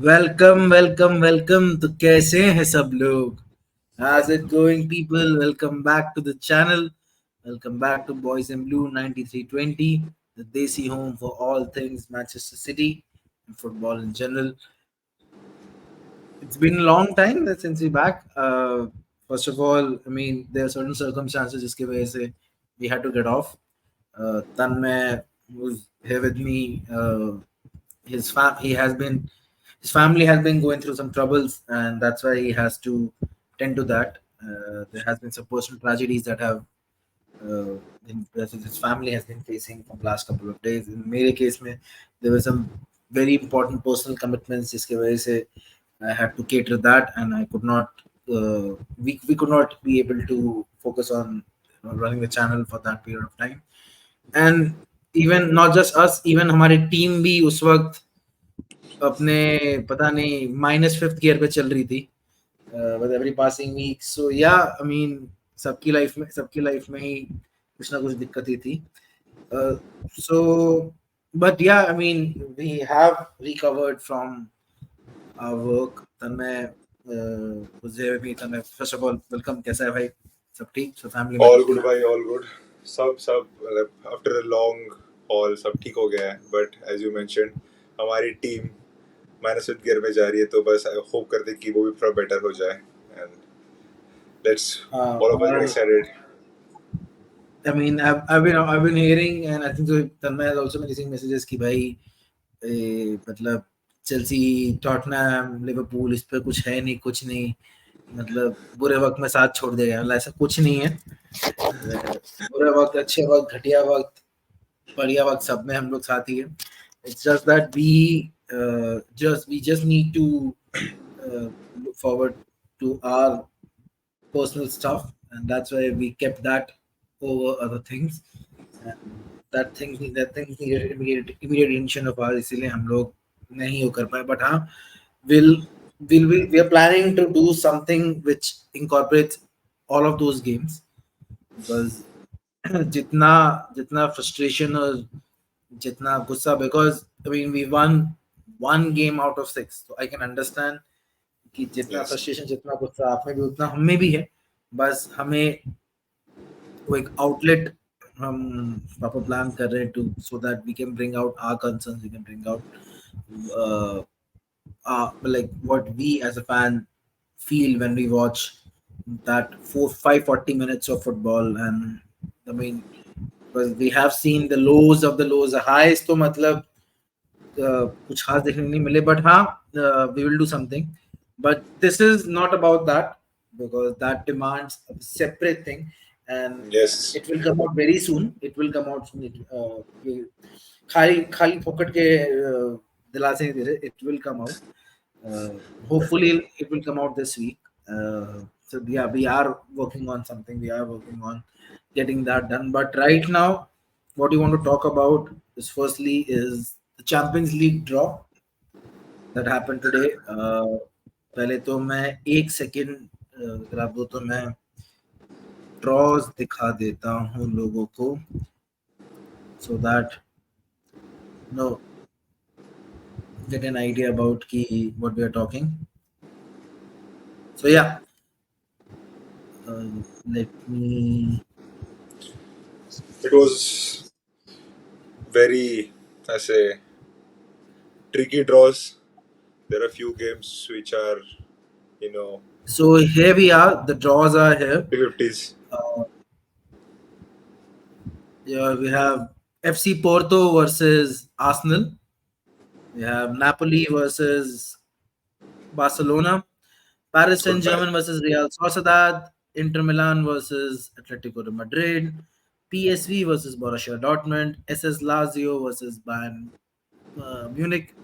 Welcome तो कैसे हैं सब लोग? How's it going, people? Welcome back to the channel. Welcome back to Boys in Blue 9320, the Desi home for all things Manchester City and football in general. It's been a long time since we're back. First of all, I mean, there are certain circumstances जिसकी वजह से we had to get off. Tanmay was here with me. He has been his family has been going through some troubles, and that's why he has to tend to that. There has been some personal tragedies that have that his family has been facing from last couple of days. In मेरे case में, there were some very important personal commitments जिसकी वजह से I had to cater that, and I could not. We could not be able to focus on running the channel for that period of time. And even not just us, even हमारी team भी उस वक्त अपने पता नहीं minus fifth gear पे चल रही थी with every passing week. So yeah, I mean सबकी लाइफ में ही कुछ ना कुछ दिक्कतें थी. So but yeah, I mean we have recovered from our work. तन्मय मुझे भी तन्मय first of all welcome. कैसा है भाई? सब ठीक? सब फैमिली में All good भाई, all good. सब मतलब after a long haul सब ठीक हो गया है. But as you mentioned, हमारी टीम माइनस फिफ्थ गियर में जा रही है, तो बस होप करते कि वो भी थोड़ा बेटर हो जाए. And let's all of us get excited. I mean, I've been hearing, and I think so. Tanmay has also been receiving messages कि भाई मतलब चेल्सी, टॉटनहम, लिवरपूल इस पे कुछ है नहीं, कुछ नहीं. मतलब बुरे वक्त में साथ छोड़ देगा. मतलब ऐसा कुछ नहीं है. बुरे वक्त, अच्छे वक्त, घटिया वक्त, बढ़िया वक्त, सब में हम लोग साथ ही है. It's just that we just need to look forward to our personal stuff, and that's why we kept that over other things. And that thing needed immediate attention of ours, इसीलिए हम लोग नहीं हो कर पाए. But हाँ, we are planning to do something which incorporates all of those games, because जितना जितना frustration और जितना गुस्सा, because I mean we won one game out of 6, so I can understand कि जितना frustration, जितना गुस्सा आप में भी उतना हम में भी है. बस हमें वो एक आउटलेट हम प्रॉपर प्लान कर रहे हैं, to so that we can bring out our concerns, we can bring out like what we as a fan feel when we watch that 540 minutes of football. And I mean, because we have seen the lows of the lows, the highs तो मतलब कुछ खास देखने नहीं मिले. But हाँ, we will do something, but this is not about that, because that demands a separate thing, and Yes. it will come out very soon. It will come out soon. खाली pocket के दिलासे नहीं दे रहे. It will come out. Hopefully it will come out this week. So yeah, we are working on something. We are working on getting that done. But right now, what you want to talk about is firstly is the Champions League draw that happened today. पहले तो मैं एक second अगर आप दो तो मैं drawers दिखा देता हूँ लोगों को, so that no get an idea about what we are talking. So yeah, let me. It was very, I say, tricky draws. There are few games which are, So here we are. The draws are here. 50-50s. Yeah, we have FC Porto versus Arsenal. We have Napoli versus Barcelona. Paris Saint-Germain versus Real Sociedad. Inter Milan versus Atletico de Madrid. PSV versus Borussia Dortmund. SS Lazio versus Bayern Munich.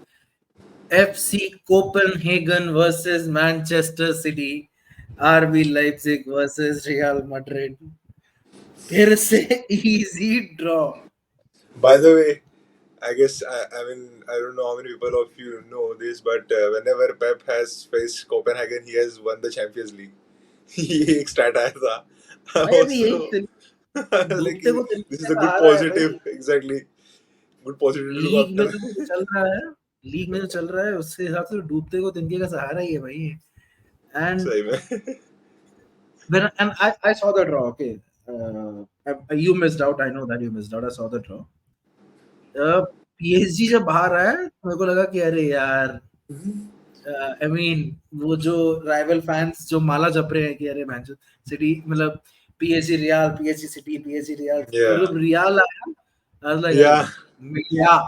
FC Copenhagen versus Manchester City. RB Leipzig versus Real Madrid. फिर से easy draw. By the way, I guess I mean I don't know how many people of you know this, but whenever Pep has faced Copenhagen, he has won the Champions League. ये एक stat आया था. भाई अभी यही Also, like डूबते को this is a तरीके good आ रहा है भाई. positive, exactly. Good positive to look league में after. तो कुछ चल रहा है. लीग में जो चल रहा है उसके हिसाब से डूबते को तिनके का सहारा ही है भाई. एंड सही में. I saw the draw. Okay, you missed out. I know that you missed out. I saw the draw. PSG जब बाहर आया मेरे को लगा कि अरे यार, आई मीन वो जो राइवल फैंस जो माला जप रहे हैं कि अरे मैनचेस्टर सिटी मतलब PSG real, PSG city, PSG real, और Yeah. जब रियल आया I was like Yeah. yeah.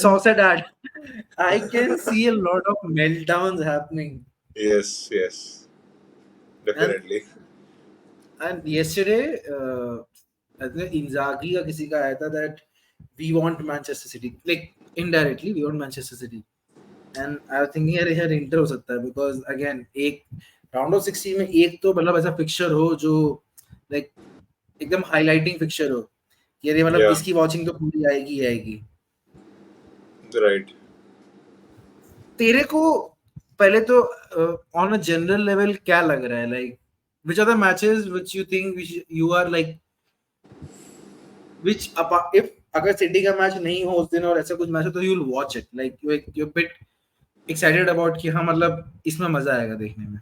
So sad that I can see a lot of meltdowns happening. Yes. Yes. And Definitely. yesterday I think Inzaghi का किसी का आया था that we want Manchester City, like indirectly we want Manchester City. And I was thinking यार यार inter हो सकता है because again एक राउंड ऑफ 16 में एक तो मतलब ऐसा फिक्चर हो जो लाइक एकदम हाईलाइटिंग फिक्चर हो कि यार ये मतलब Yeah. इसकी वॉचिंग तो पूरी आएगी ही आएगी. Right. तेरे को पहले तो ऑन अ जनरल लेवल क्या लग रहा है, like which are the matches which you think you are like which if अगर सिटी का मैच नहीं हो उस दिन और ऐसा कुछ मैच हो तो you will watch it, like you're a bit excited about कि हाँ मतलब इसमें मजा आएगा देखने में.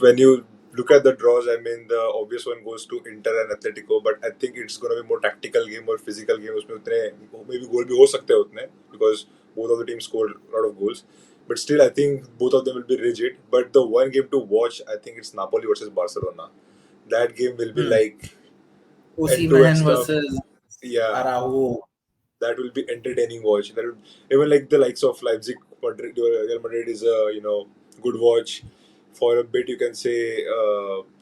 When you look at the draws, I mean, the obvious one goes to Inter and Atletico, but I think it's going to be more tactical game or physical game. उसमें उतने maybe goal भी हो सकते हैं उतने because both of the teams scored a lot of goals. But still, I think both of them will be rigid. But the one game to watch, I think it's Napoli versus Barcelona. That game will be like end-to-end Osimhen stuff. versus Yeah. Araujo. That will be entertaining watch. That will, even like the likes of Leipzig, Madrid, Real Madrid is a good watch. For a bit, you can say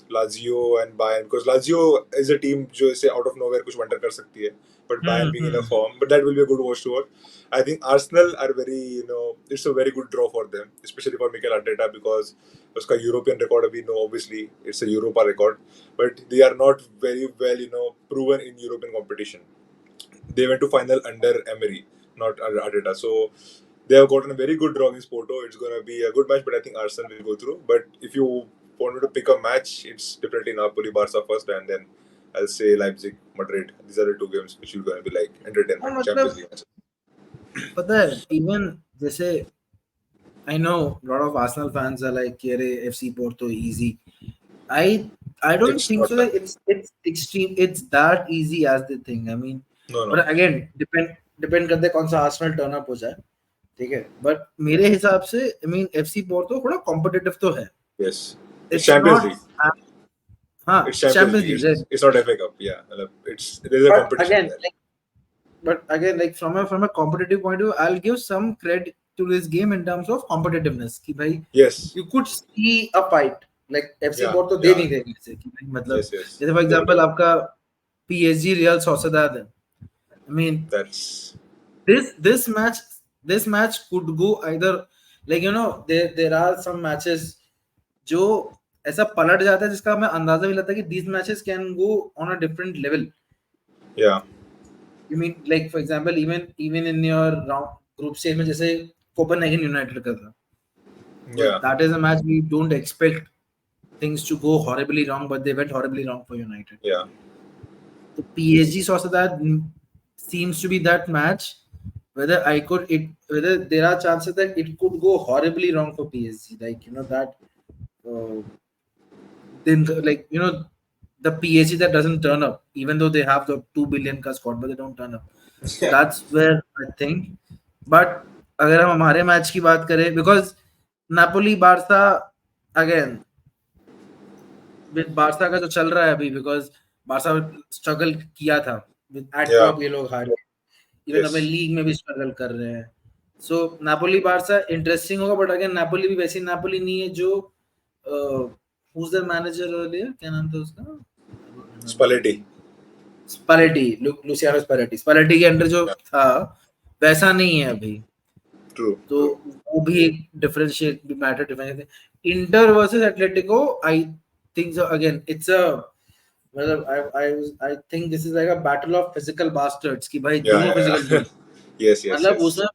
Lazio and Bayern, because Lazio is a team जो ऐसे out of nowhere कुछ wonder कर सकती है. But Bayern being in a form, but that will be a good watch to watch. I think Arsenal are very it's a very good draw for them, especially for Mikel Arteta because उसका European record अभी obviously it's a Europa record, but they are not very well proven in European competition. They went to final under Emery, not Arteta. So they have gotten a very good draw against Porto. It's going to be a good match, but I think Arsenal will go through. But if you want me to pick a match, it's definitely Napoli, Barca first, and then I'll say Leipzig, Madrid. These are the two games which are going to be like entertainment, Champions League matches. पता है even जैसे I know a lot of Arsenal fans are like कि अरे FC Porto easy. I don't It's think not so that. that it's extreme, it's that easy as they think. I mean, No. but again depend करते हैं कौन सा Arsenal turn up हो जाए, ठीक है. But मेरे हिसाब से I mean FC Porto थोड़ा competitive तो है. Yes. It's It's Champions not League. हाँ It's Champions Champions League. League, right? It's not FA Cup. Yeah. There's a But competition again, there. like from a competitive point of view, I'll give some credit to this game in terms of competitiveness. कि भाई Yes. you could see a fight. Like FC Yeah, Porto they yeah. नहीं देंगे इसे कि भाई मतलब Yes, yes. जैसे for example आपका PSG Real Sociedad है. I mean That's this match could go either, like there are some matches जो ऐसा पलट जाता है जिसका हमें अंदाजा भी लगता है कि these matches can go on a different level. yeah. You mean like for example even in your round group stage में जैसे Copenhagen United का था. Yeah. That is a match we don't expect things to go horribly wrong, but they went horribly wrong for United. Yeah. So PSG saw that seems to be that match whether whether there are chances that it could go horribly wrong for PSG, like that then like the PSG that doesn't turn up even though they have the 2 billion का squad but they don't turn up. So that's where I think. But अगर हम हमारे match की बात करें because Napoli Barca again with Barca का जो चल रहा है अभी because Barca struggle किया था with Adcock, ये लोग हारे, even अपने लीग में भी struggle कर रहे हैं. So Napoli Barca interesting होगा, but again Napoli भी वैसी Napoli नहीं है जो who's their manager earlier, क्या नाम था उसका? Spalletti, Luciano Spalletti. Spalletti के अंडर जो था वैसा नहीं है अभी. True. तो वो भी एक differentiate matter difference. Inter versus Atletico, I think so again it's a मतलब I think this is like a battle of physical bastards कि भाई दोनों physical खेल. yes. मतलब उसमें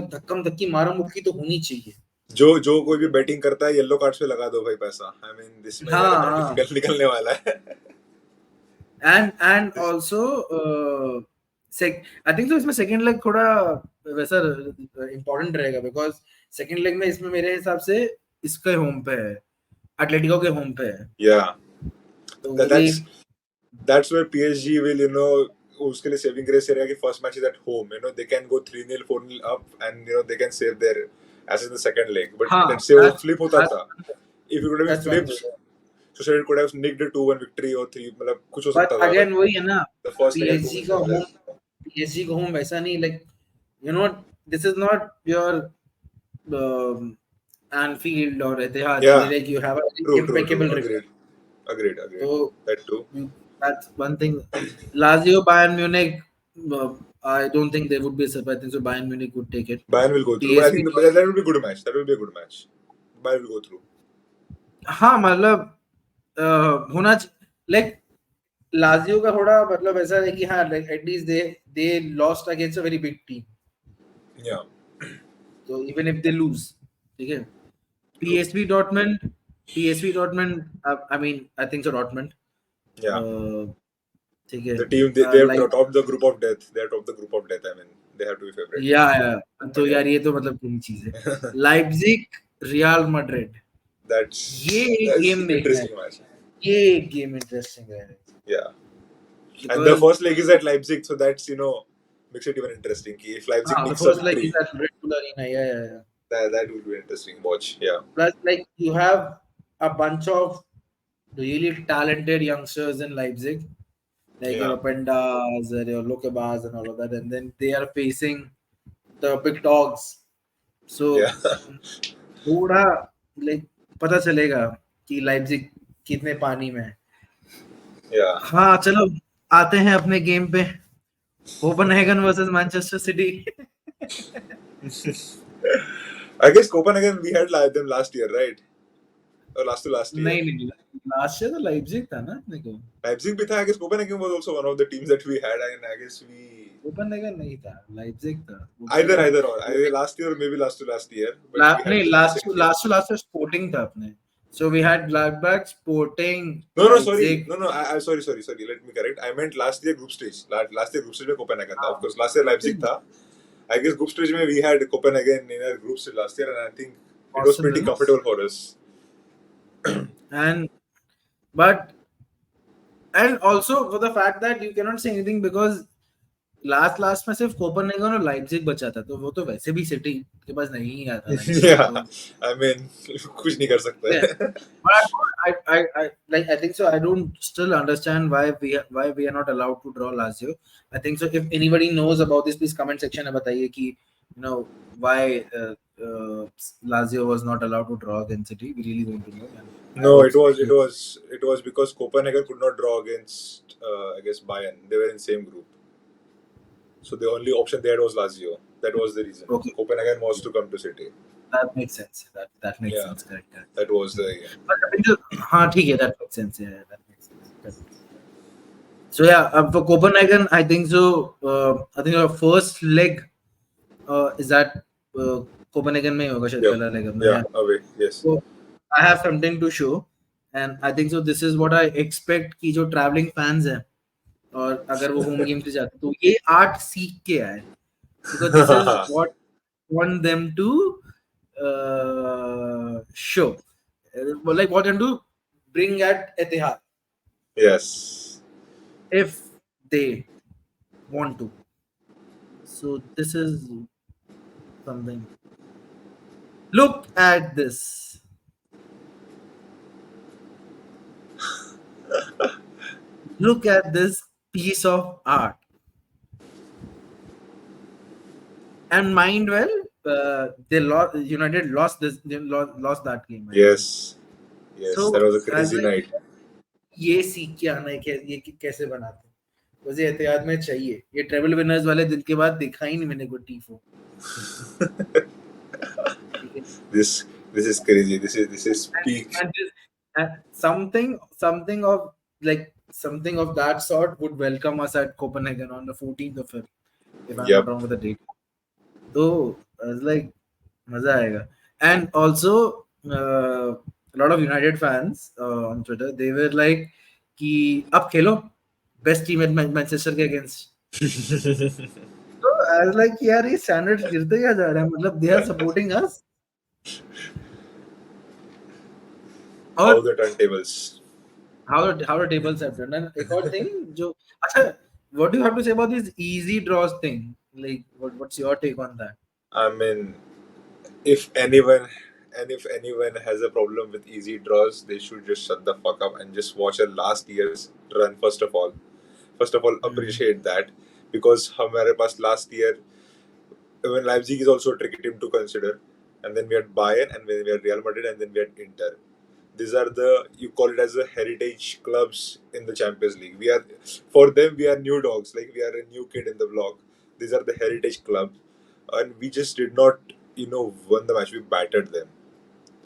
धक्कम धक्की मारा मुक्की तो होनी चाहिए. जो कोई भी बैटिंग करता है येलो कार्ड्स पे लगा दो भाई पैसा. I mean this में निकलने वाला है. And also आई थिंक तो इसमें सेकंड लेग थोड़ा वैसा इम्पोर्टेंट रहेगा बिकॉज सेकंड लेग में इसमें मेरे हिसाब से इसके होम पे है, एटलेटिको के होम पे है। Yeah, तो वो भी that's where PSG will, उसके लिए सेविंग ग्रेस रहेगा कि first match is at home, they can go 3-0 4-0 up and they can save their as in the second leg, but हाँ let's say वो that's flip होता that's था, if it would have been that's one flipped, way. so it could have nicked a 2-1 victory or 3, मतलब कुछ हो But सकता था, again but वही है ना, the first leg had too PSG much का pressure. होम PSG का होम वैसा नहीं, like you know this is not your um, Anfield or Etihad, Yeah, like you have a true, impeccable record. agreed, So that too. that's one thing. Lazio, Bayern Munich, I don't think they would be surprised. So Bayern Munich would take it. Bayern will go through, but I PSV, think that will be a good match. That will be a good match. Bayern will go through. हाँ मतलब होना like Lazio का थोड़ा मतलब ऐसा है कि हाँ like at least they lost against a very big team, Yeah, so even if they lose, ठीक है। PSV Dortmund, I mean I think so Dortmund, yeah. ठीक है। The team they have Like topped the group of death. They are top the group of death. I mean, they have to be favorite. या तो Yeah. यार ये तो मतलब पूरी चीज है। लाइप्जिग रियल मैड्रिड, ये That's गेम देखना है, interesting match. ये गेम इंटरेस्टिंग है Yeah, and the because first leg is at Leipzig, so that's makes it even interesting. If Leipzig the nicks a first leg victory, is at Red Bull Arena, yeah. that would be interesting watch. Yeah, Plus like you have a bunch of really talented youngsters in Leipzig, like yeah, your Opendas, your Lokebas and all of that, and then they are facing the big dogs, so yeah. थोड़ा like पता चलेगा कि Leipzig कितने पानी में है। Yeah. हाँ चलो आते हैं अपने गेम पे, Copenhagen versus Manchester city. I guess Copenhagen we had them last year, right? Or last to last year. नहीं लास्ट ईयर तो लाइप्जिग था ना अपने को, Leipzig भी था. I guess Copenhagen was also one of the teams that we had, and I guess we Copenhagen नहीं था, लाइप्जिग था वो either पहले। either last year or maybe last to last year, but we had नहीं them in the same year. Last sporting था अपने, so we had Gladbach, Sporting, No, Leipzig. sorry. No. Sorry. Let me correct. I meant last year group stage. Last year group stage में Copenhagen था. Of course, last year Leipzig था. I guess group stage में we had Copenhagen in our group stage last year, and I think it was pretty comfortable for us. And also for the fact that you cannot say anything because last में सिर्फ Copenhagen और Leipzig बचा था, तो वो तो वैसे भी सिटी के पास नहीं आता ना। Yeah, I mean कुछ नहीं कर सकते। But I think so I don't still understand why we are not allowed to draw Lazio. I think so if anybody knows about this, please comment section में बताइए कि why Lazio was not allowed to draw against City. We really want to know. No, it was because Copenhagen could not draw against I guess Bayern. They were in same group. So the only option there was Lazio. That was the reason. Okay. Copenhagen was to come to City. That makes sense. That makes sense. Correct. That was the. हाँ ठीक है, that makes sense. Yeah, that makes sense. So yeah, for Copenhagen, I think so. I think our first leg is that Copenhagen में होगा शायद पहला leg अपना। Yeah, away. Yes. So I have something to show, and I think so. This is what I expect कि जो traveling fans हैं और अगर वो होम गेम से जाते तो ये आर्ट सीख के आए, because this is what I want them to show, like what them to bring at Etihad. Yes. If they want to. So this is something. Look at this. Look at this piece of art. And mind well, United lost this. They lost that game. Right? Yes. So, that was a crazy night. ये सीख के आना है कि ये कैसे बनाते हैं, मुझे एहतियात में चाहिए। ये ट्रेवल विनर्स वाले दिन के बाद दिखा ही नहीं मैंने कोई टीफो। This is crazy. This is peak. And something of that sort would welcome us at Copenhagen on the 14th of February, if I'm not wrong with the date. So I was like, मजा आएगा. And also a lot of United fans on Twitter, they were like कि अब खेलो best team at Manchester के against. तो I was like यार ये standards गिरते क्या जा रहे हैं, मतलब they are supporting us. How और the turntables. how the tables have turned. And एक और thing जो अच्छा, what do you have to say about this easy draws thing? Like what's your take on that? I mean, if anyone has a problem with easy draws, they should just shut the fuck up and just watch a last year's run. First of all, appreciate that, because हमारे पास last year, when Leipzig is also a tricky team to consider, and then we had Bayern, and then we had Real Madrid, and then we had Inter. These are the, you call it as the heritage clubs in the Champions League. We are, for them, we are new dogs, like we are a new kid in the block. These are the heritage clubs, and we just did not, won the match. We battered them.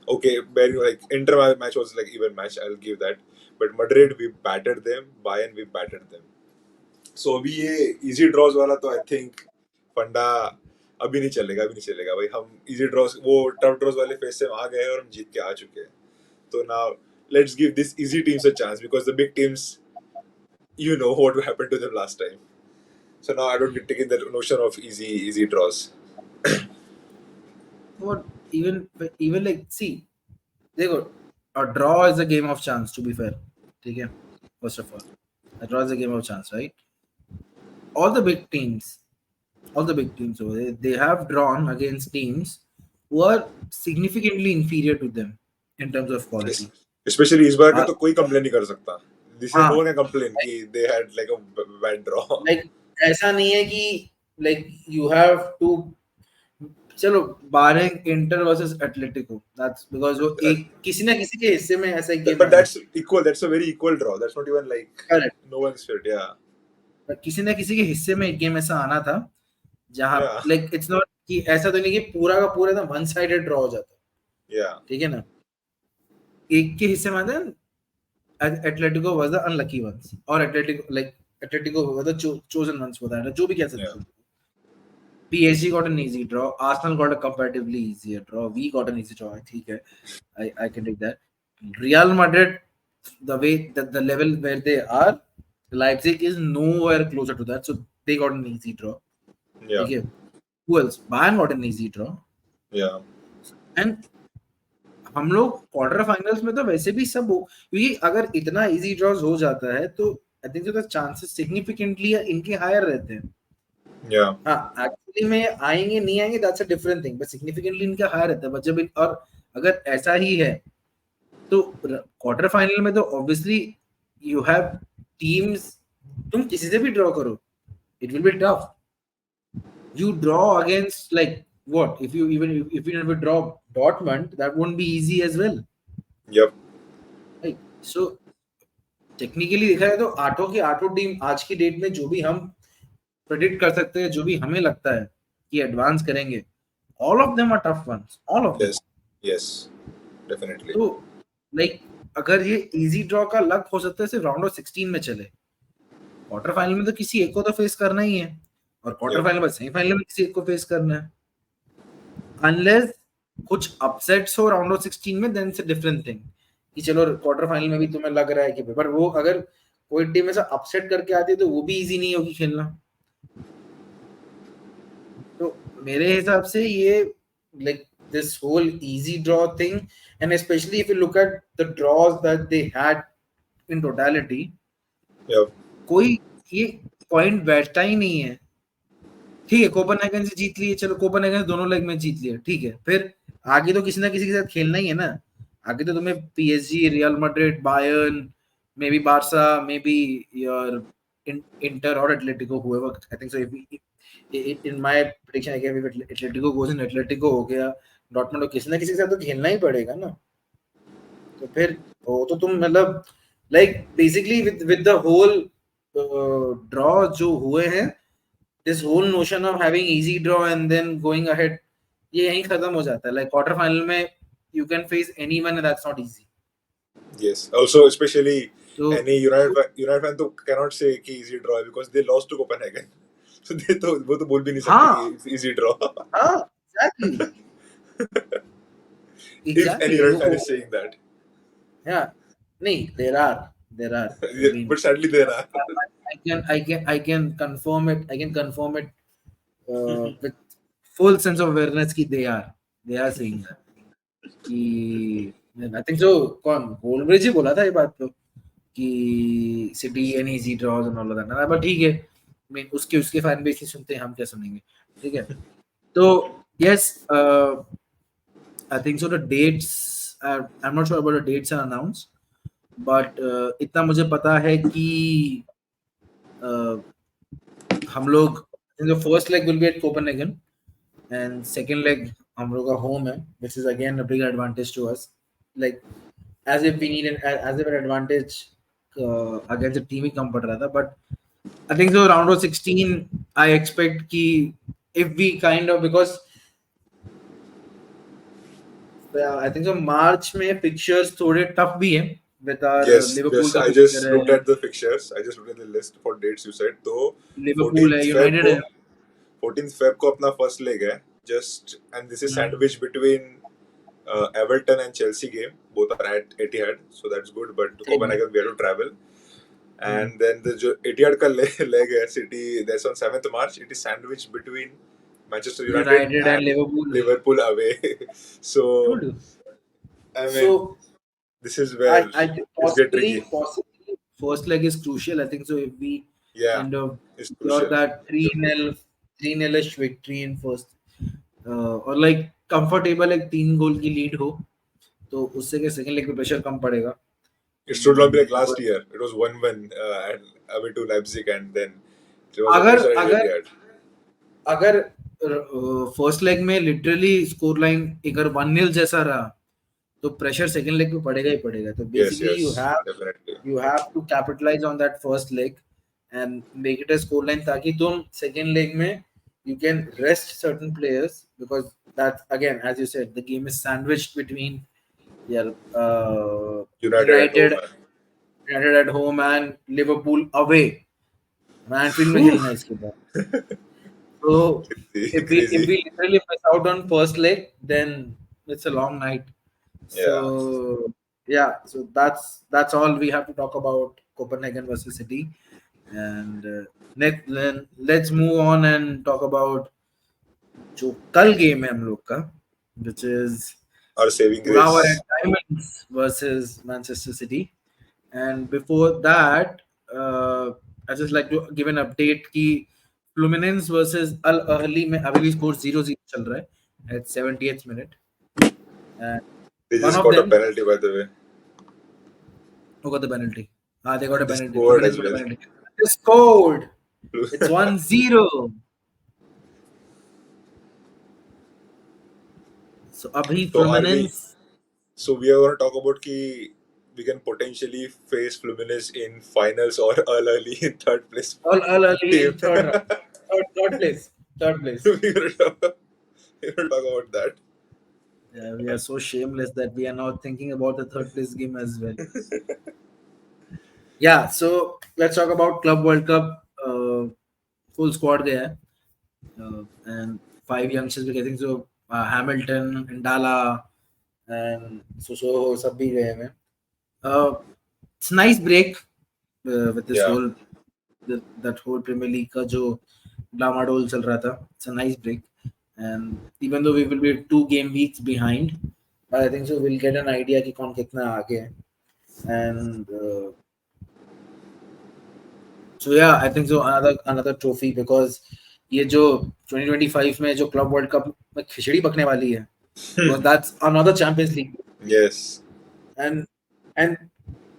Okay, very like Inter match was like even match. I'll give that. But Madrid, we battered them. Bayern, we battered them. So अभी ये easy draws वाला तो I think फंडा अभी नहीं चलेगा भाई. हम easy draws, वो tough draws वाले फेज से आ गए हैं और हम जीत के आ चुके हैं. So now let's give these easy teams a chance, because the big teams, you know what happened to them last time. So now I don't get taking the notion of easy draws. What even like see, देखो, a draw is a game of chance, to be fair. ठीक है, first of all, a draw is a game of chance, right? All the big teams, over there, they have drawn against teams who are significantly inferior to them in terms of Yes. quality. Especially इस बार का हाँ, तो कोई complain नहीं कर सकता. This year no हाँ, one can complain कि they had like a bad draw. like ऐसा नहीं है कि like you have to, चलो barring Inter versus Atletico, that's because वो एक किसी ना किसी के हिस्से में ऐसा एक गेम But आया है. that's equal. That's a very equal draw. That's not even like correct, no one's fit. Yeah. किसी ना किसी के हिस्से में एक गेम ऐसा आना था जहां Yeah. लाइक इट्स नॉट कि ऐसा तो नहीं कि पूरा का पूरा एकदम वन साइडेड ड्रॉ हो जाता है, Yeah. ठीक है ना. एक के हिस्से में आता है Atletico was the unlucky ones, और Atletico was the chosen ones for that, जो भी कह सकते Yeah. हो. PSG got an easy draw. Arsenal got a comparatively easier draw. We got an easy draw. I think I can take that. Real Madrid, the way that the level where they are, Leipzig is nowhere closer to that. So they got an easy draw. Yeah. Okay. Who else? Bayern got an easy draw. Yeah. And हम लोग quarter finals में तो वैसे भी सब हो, क्योंकि अगर इतना इजी ड्रॉज हो जाता है तो I think the chances significantly इनके हायर रहते हैं. Yeah. हाँ, एक्चुअली में आएंगे नहीं आएंगे that's a different thing, but significantly इनका हायर रहता है. बट जब और अगर ऐसा ही है तो क्वार्टर फाइनल में तो ऑब्वियसली यू हैव टीम्स, तुम किसी से भी ड्रॉ करो, it will be tough. You draw against like what? If you never draw Dortmund, that won't be easy as well. Yep. Right. So technically देखा जाए तो आठों की आठों टीम आज की डेट में जो भी हम प्रेडिक्ट कर सकते हैं, जो भी हमें लगता है कि एडवांस करेंगे, all of them are tough ones, all of them. Yes. Yes. Definitely. तो लाइक अगर ये इजी ड्रॉ का लक हो सकता है सिर्फ राउंड ऑफ 16 में चले, क्वार्टर फाइनल में तो किसी एक को तो फेस करना ही है, और क्वार्टर Yep. फाइनल में सेमीफाइनल में किसी एक को फेस करना है. अनलेस कुछ अपसेट्स हो राउंड ऑफ 16 में, then it's a different thing कि चलो क्वार्टर फाइनल में भी तुम्हें लग रहा है कि, पर वो अगर कोई टीम ऐसा अपसेट करके आती है तो वो भी इजी नहीं होगी खेलना. तो मेरे हिसाब से ये like this whole easy draw thing, and specially if you look at the draws that they had in totality, Yep. कोई ये पॉइंट बैठता ही नहीं है. ठीक है, कोपेनहेगन से जीत लिए, चलो कोपेनहेगन से दोनों लेग में जीत लिया, ठीक है, फिर आगे तो किसी ना किसी के साथ खेलना ही है ना. आगे तो तुम्हें PSG, real Madrid, Bayern, may be Barca, may be your inter और Atletico, whoever. I think so if in my prediction I gave, if Atletico goes in, Atletico हो गया, डॉर्टमुंड को किसी ना किसी के साथ तो खेलना ही पड़ेगा ना. तो फिर वो तो तुम मतलब like basically with the whole draw जो हुए हैं, this whole notion of having easy draw and then going ahead, ये यहीं खत्म हो जाता है. Like quarter final में you can face anyone and that's not easy. Yes. Also, especially So any United fan तो cannot say कि easy draw है, because they lost to Copenhagen. So वो तो बोल भी नहीं सकते हाँ, कि it's easy draw. हाँ, exactly, If any exactly. United fan is saying that. Yeah, नहीं, there are. I mean, But sadly there are. I can confirm it. I can confirm it with full sense of awareness कि they are saying that कि I think so कौन गोलब्रिज ही बोला था ये बात तो कि city and easy draws and all of that but ठीक है I mean उसके फैन बेस ही सुनते हैं हम क्या सुनेंगे ठीक है तो yes I think so the dates I'm not sure about the dates are announced but इतना मुझे पता है कि हम लोग the first leg will be at Copenhagen and second leg हम लोग का home है which is again a big advantage to us like as if we need as if an advantage against a team ही कम पड़ रहा था but I think so round of 16 I expect कि if we kind of because I think so March में fixtures थोड़े tough भी हैं with our Liverpool का I fixture just है looked at the fixtures. I just looked at the list for dates you said. तो Liverpool है 14th Feb United है 14th Feb को अपना first leg है. Just and this is sandwiched between Everton and Chelsea game. Both are at Etihad, so that's good. But to Copenhagen we have to travel. And then the Etihad ka leg hai City. That's on 7th March. It is sandwiched between Manchester United and Liverpool away. So I mean. So this is where I it's get tricky. possibly first leg is crucial. I think so. If we kind of it's secure crucial. that 3-0 victory in first, or like comfortable like 3 goal की lead हो, तो उससे के second leg पे pressure कम पड़ेगा. It should not be like last year. It was 1-1 and away to Leipzig, and then it was अगर first leg में literally score line अगर 1-0 जैसा रहा तो प्रेशर सेकंड लेग पे पड़ेगा ही पड़ेगा तो basically you have to capitalize on that first leg and make it a score line ताकि तुम second leg में you can rest certain players because that again as you said the game is sandwiched between United at home and Liverpool away Anfield में खेलना है इसके बाद so if we literally miss out on first leg then it's a long night so so that's all we have to talk about Copenhagen versus City and let's move on and talk about जो कल game है हम लोग का which is our saving grace Urawa Red Diamonds versus Manchester City and before that I just like to give an update कि Fluminense versus Al Ahly में अभी भी स्कोर 0-0 चल रहा है at 70th minute and they just got a penalty by the way who got the penalty they got a penalty scored as well. They scored it's 1-0 so abhi Fluminense so we are going to talk about ki we can potentially face Fluminense in finals or Al Ahly in third place. Al Ahly in third place. We're going to talk about that. Yeah, we are so shameless that we are now thinking about the third place game as well. Yeah, so let's talk about Club World Cup. Full squad there, and 5 youngsters. I think so. Hamilton, Ndala, and so सब भी गए हैं. It's a nice break with this whole that whole Premier League का जो डामाडोल चल रहा था. It's a nice break, and even though we will be 2 game weeks behind, but I think so we'll get an idea कि कौन कितना आगे है. And so yeah, I think so another trophy because ये जो 2025 में जो Club World Cup में खिचड़ी पकने वाली है, because that's another Champions League. Yes. And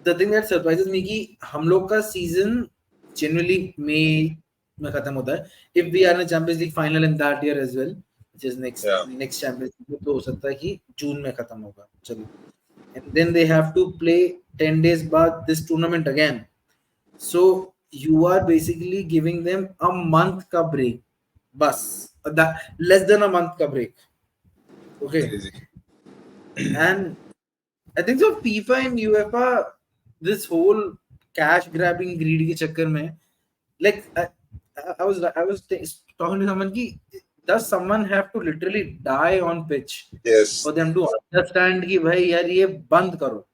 the thing that surprises me कि हम लोग का season generally May में खत्म होता है. If we are in a Champions League final in that year as well, which is next Champions League, तो हो सकता है कि जून में खत्म होगा. चलो. And then they have to play 10 days बाद this tournament again. So you are basically giving them a month का break. बस that less than a month का break. Okay. And I think so FIFA and UEFA this whole cash grabbing greed के चक्कर में like I was talking to someone कि does someone have to literally die on pitch for them to understand कि भाई यार ये बंद करो.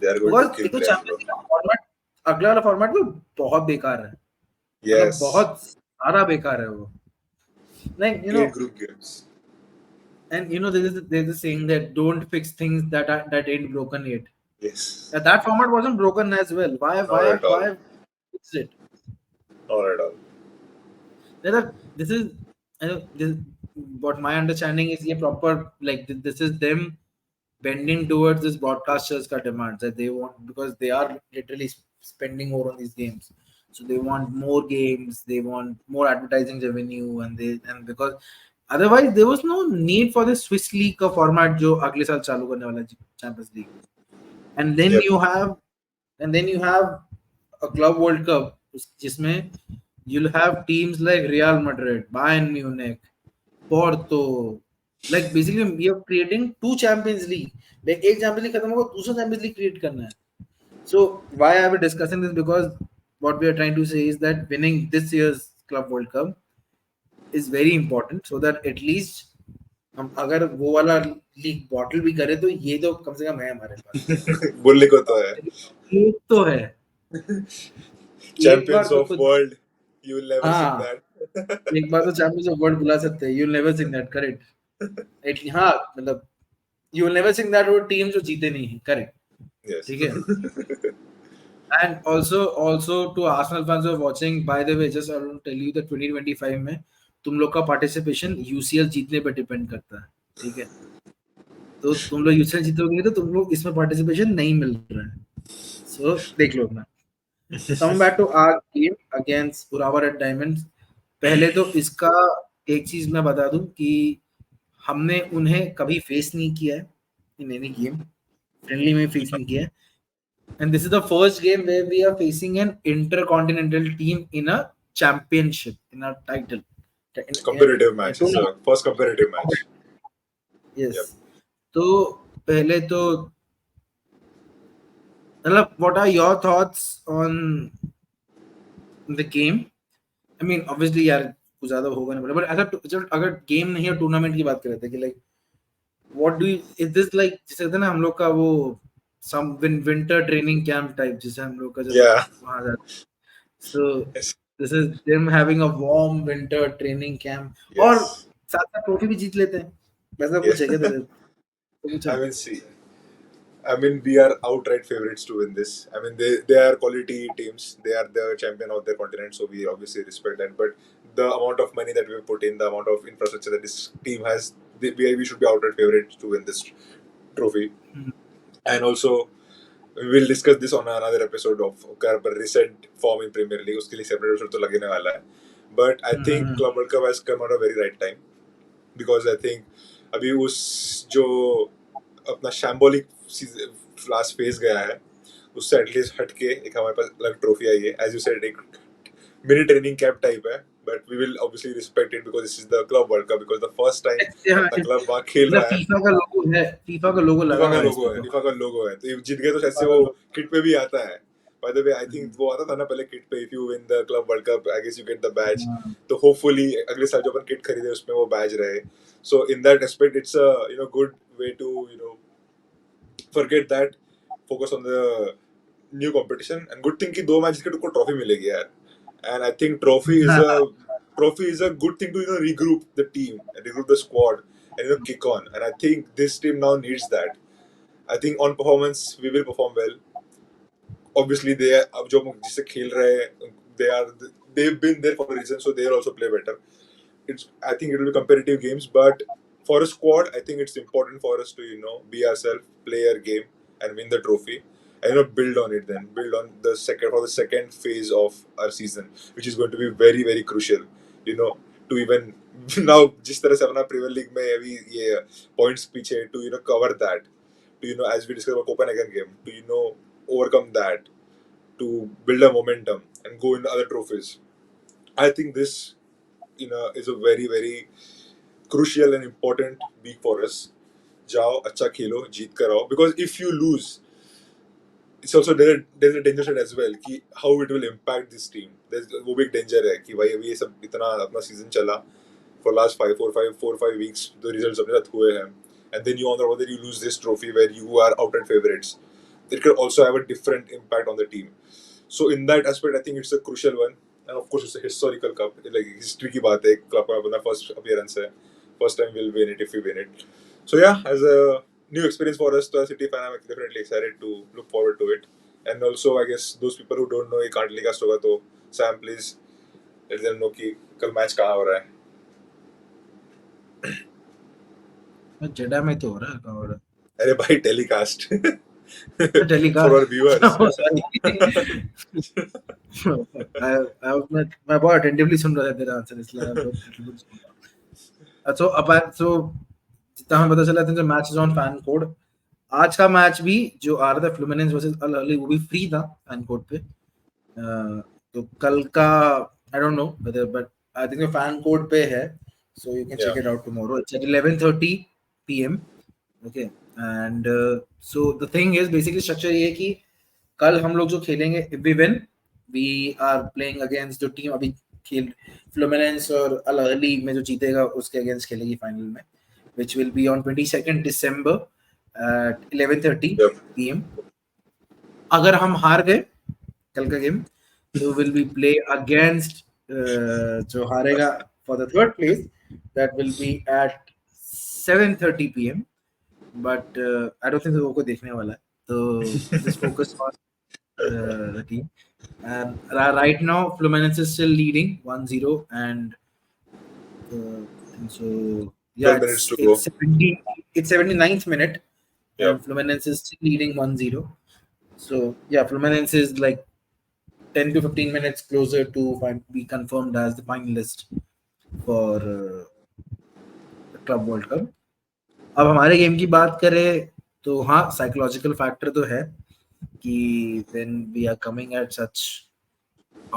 They are going to kill them, bro. अगला वाला फॉर्मेट तो बहुत बेकार है, मतलब Yes. बहुत सारा बेकार है वो. Like, you 8 know, group games. and you know, there's a saying that don't fix things that ain't broken yet. Yes. That format wasn't broken as well. Not at all. Why fix it? Not at all. This is, this, what my understanding is, ये proper, like this is them bending towards this broadcasters ka demands that they want, because they are literally spending more on these games, so they want more games, they want more advertising revenue, and because otherwise there was no need for this Swiss League का format जो अगले साल चालू करने वाला है, Champions League. And then Yep. you have a club World Cup जिसमें you'll have teams like Real Madrid, Bayern Munich, Porto. Like basically we are creating two Champions League. Like एक Champions League खत्म होगा, दूसरा Champions League create करना है. So why are we discussing this? Because what we are trying to say is that winning this year's Club World Cup is very important, so that at least हम अगर वो वाला league bottle भी करें तो ये तो कम से कम है हमारे पास. बोलने को तो है. एक तो है, एक बार Champions तो of कुछ, world. You will never sing हाँ, that. एक बार तो चैंपियंस ऑफ वर्ल्ड बुला सकते हैं. You will never sing that, correct. हाँ, मतलब you will never sing that वो टीम जो जीते नहीं है, करेक्ट. Yes. ठीक है. And also to Arsenal fans who are watching, by the way, just I want to tell you that 2025 में तुम लोग का पार्टिसिपेशन UCL जीतने पर डिपेंड करता है, ठीक है. तो तुम लोग UCL जीतोगे तो तुम लोग इसमें पार्टिसिपेशन नहीं मिल रहा है, सो देख लो ना. Coming back to our game against Urawa Red Diamonds, पहले तो इसका एक चीज मैं बता दूं कि हमने उन्हें कभी फेस नहीं किया है इन एनी गेम, फ्रेंडली में फेस नहीं किया है. And this is the first game where we are facing an intercontinental team in a championship, in a title. Competitive match. It's a first competitive match. Yes. Yep. तो पहले तो मतलब what are your thoughts on the game? I mean, obviously यार कुछ ज्यादा होगा नहीं, but अगर गेम नहीं है, टूर्नामेंट की बात कर रहे थे कि like what do you, is this like जैसे कहते हैं ना हम लोग का वो some winter training camp type, जिसे हम लोग का जब Yeah. वहां जाते, so Yes. this is them having a warm winter training camp. और Yes. साथ साथ ट्रॉफी भी जीत लेते हैं, वैसा Yeah. कुछ है क्या तेरे तो कुछ है? I mean, see. I mean, we are outright favorites to win this. I mean, they are quality teams. They are the champion of their continent, so we obviously respect that. But the amount of money that we have put in, the amount of infrastructure that this team has, we should be outright favorites to win this trophy. And also, we will discuss this on another episode of recent form in Premier League. उसके लिए separate episode तो लगने वाला है. But I think Club World Cup has come at a very right time, because I think अभी उस जो अपना शैम्बोलिक लास्ट फेज गया है, उससे एटलीस्ट हटके एक हमारे पास अलग ट्रॉफी आई है. एज यू सेड, एक मिनी ट्रेनिंग कैंप टाइप है, but we will obviously respect it because this is the club world cup, because the first time अपना क्लब वहाँ खेल रहा है. फीफा का लोगो है, फीफा का लोगो लगा हुआ है, फीफा का लोगो है, तो जीत गए तो शायद से वो किट पे भी आता है. By the way, I think वो आता था ना पहले किट पे, if you win the club world cup I guess you get the badge. तो होपफुली अगले साल जो अपन किट खरीदे उसमें वो बैज रहे. So in that aspect it's a good way to forget that, focus on the new competition. And good thing कि 2 मैच के तुमको ट्रॉफी मिलेगी यार. And I think trophy is a good thing to regroup the team, regroup the squad, and kick on. And I think this team now needs that. I think on performance we will perform well. Obviously they are, अब जो जिससे खेल रहे हैं, they've been there for a reason, so they'll also play better. I think it will be competitive games, but for a squad, I think it's important for us to be ourselves, play our game, and win the trophy, and build on it. Then build on the second phase of our season, which is going to be very very crucial. To even now, जिस तरह से अपना premiere league में अभी ये points पीछे, to cover that, to as we discussed about Copenhagen game, to overcome that, to build a momentum and go into other trophies. I think this is a very very crucial and important week for us. जाओ, अच्छा खेलो, जीत कर आओ, because if you lose, it's also there's a danger side as well कि how it will impact this team. वो भी एक danger है कि भाई अभी ये सब इतना अपना season चला for last 4 5 weeks, the results अपने साथ हुए हैं, and then you on the other you lose this trophy where you are outright favorites. It could also have a different impact on the team. So in that aspect, I think it's a crucial one, and of course it's a historical cup. Like history की बात है, club का अपना first appearance है, first time we'll win it if we win it. So yeah, as a new experience for us, to a City fan, I'm definitely excited to look forward to it. And also, I guess those people who don't know ये can't telecast होगा, तो Sam please let them know कि कल match कहाँ हो रहा है. जेडा में तो हो रहा है, कहाँ हो रहा अरे भाई टेलीकास्ट है? for our telecast viewers. oh, sorry. मैं बहुत अटेंटिवली सुन रहा था तेरा आंसर, इसलिए मैं बहुत little bit सुन रहा हूँ। So apart, so जितना हमें पता चला था जो match is on fan code, आज का मैच भी जो आ रहा था फ्लूमिनेंस वर्सेस अल अहली, वो भी फ्री था फैन कोड पे। तो कल का I don't know whether, but I think FanCode पे है, so you can check it out tomorrow. It's at 11:30 PM, okay. And so the thing is basically structure ये है कि कल हम लोग जो खेलेंगे, if we win we are playing against जो टीम अभी खेल फ्लूमिनेंस और अल अहली में जो जीतेगा उसके अगेंस्ट खेलेगी फाइनल में, which will be on 22nd December at 11:30 PM. अगर हम हार गए कल का गेम, तो will be play against जो हारेगा for the third place, that will be at 7:30 PM. But I don't think वो को देखने वाला है, तो just focus on the team. And right now Fluminense is still leading 1-0, and so yeah, 12 minutes to go. it's 79th minute, Yep. and Fluminense is still leading 1-0. So yeah, Fluminense is like 10 to 15 minutes closer to be confirmed as the finalist for Club World Cup. अब हमारे game की बात करें तो हाँ, psychological factor तो है कि when we are coming at such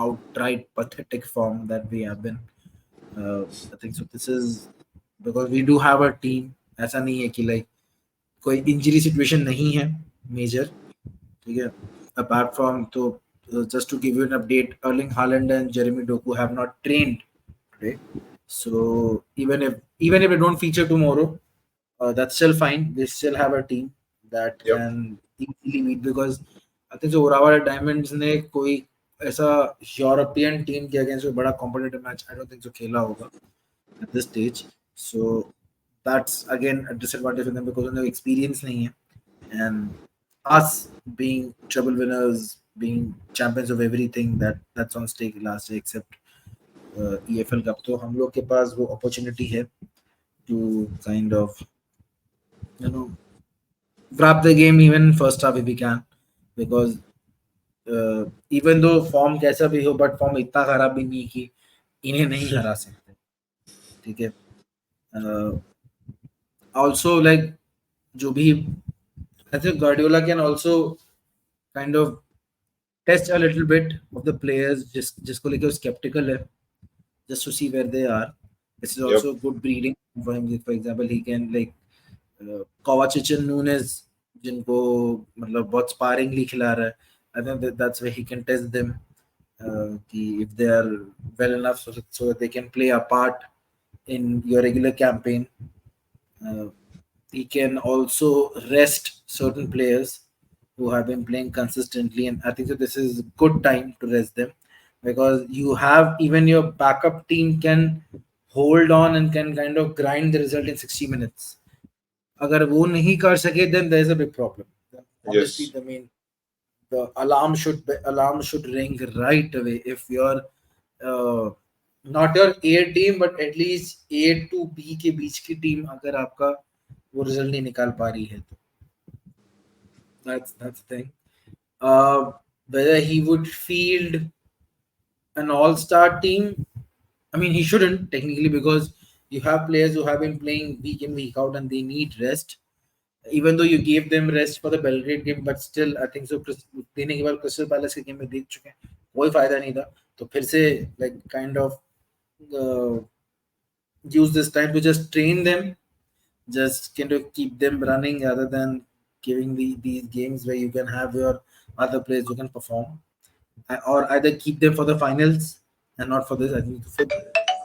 outright pathetic form that we have been, I think so this is because we do have a team. ऐसा नहीं है कि लाइक कोई इंजरी सिचुएशन नहीं है मेजर, ठीक है। अपार्ट फ्रॉम, तो just to give you an update, Erling Haaland and Jeremy Doku have not trained today. So even if they don't feature tomorrow, that's still fine. They still have a team that Yep. can easily beat, because I think so Urawa Red Diamonds ने कोई ऐसा European team के against बड़ा competitive match I don't think so खेला होगा at this stage. So that's again a disadvantage for them because उन्हें experience नहीं है, and us being treble winners, being champions of everything that's on stake last year except EFL Cup, तो हम लोग के पास वो opportunity है to kind of wrap the game even first half if we can, because even though form कैसा भी हो, but form इतना खराब भी नहीं कि इन्हें नहीं हरा सकते, ठीक है। Also like जो भी I think Guardiola can also kind of test a little bit of the players जिसको लेके वो skeptical है, just to see where they are. This is also good breeding for him. For example, he can like Kovacic and Nunes, जिनको मतलब बहुत sparringly खिला रहा है. I think that's where he can test them, if they are well enough so that they can play a part in your regular campaign. He can also rest certain players who have been playing consistently, and I think that this is good time to rest them, because you have even your backup team can hold on and can kind of grind the result in 60 minutes. अगर वो नहीं कर सके, then there is a big problem. Obviously, Yes. I mean, the alarm should ring right away if you're not your A team, but at least A to B के बीच की team अगर आपका वो रिजल्ट नहीं निकाल पा रही है, तो that's the thing. Whether he would field an all-star team, I mean, he shouldn't technically, because you have players who have been playing week in week out and they need rest. Even though you gave them rest for the Belgrade game, but still I think so देने के बाद crystal palace के game में देख चुके हैं, कोई फायदा नहीं था, तो फिर से like kind of use this time to just train them, just kind of keep them running rather than giving these games where you can have your other players who can perform, or either keep them for the finals and not for this. I think for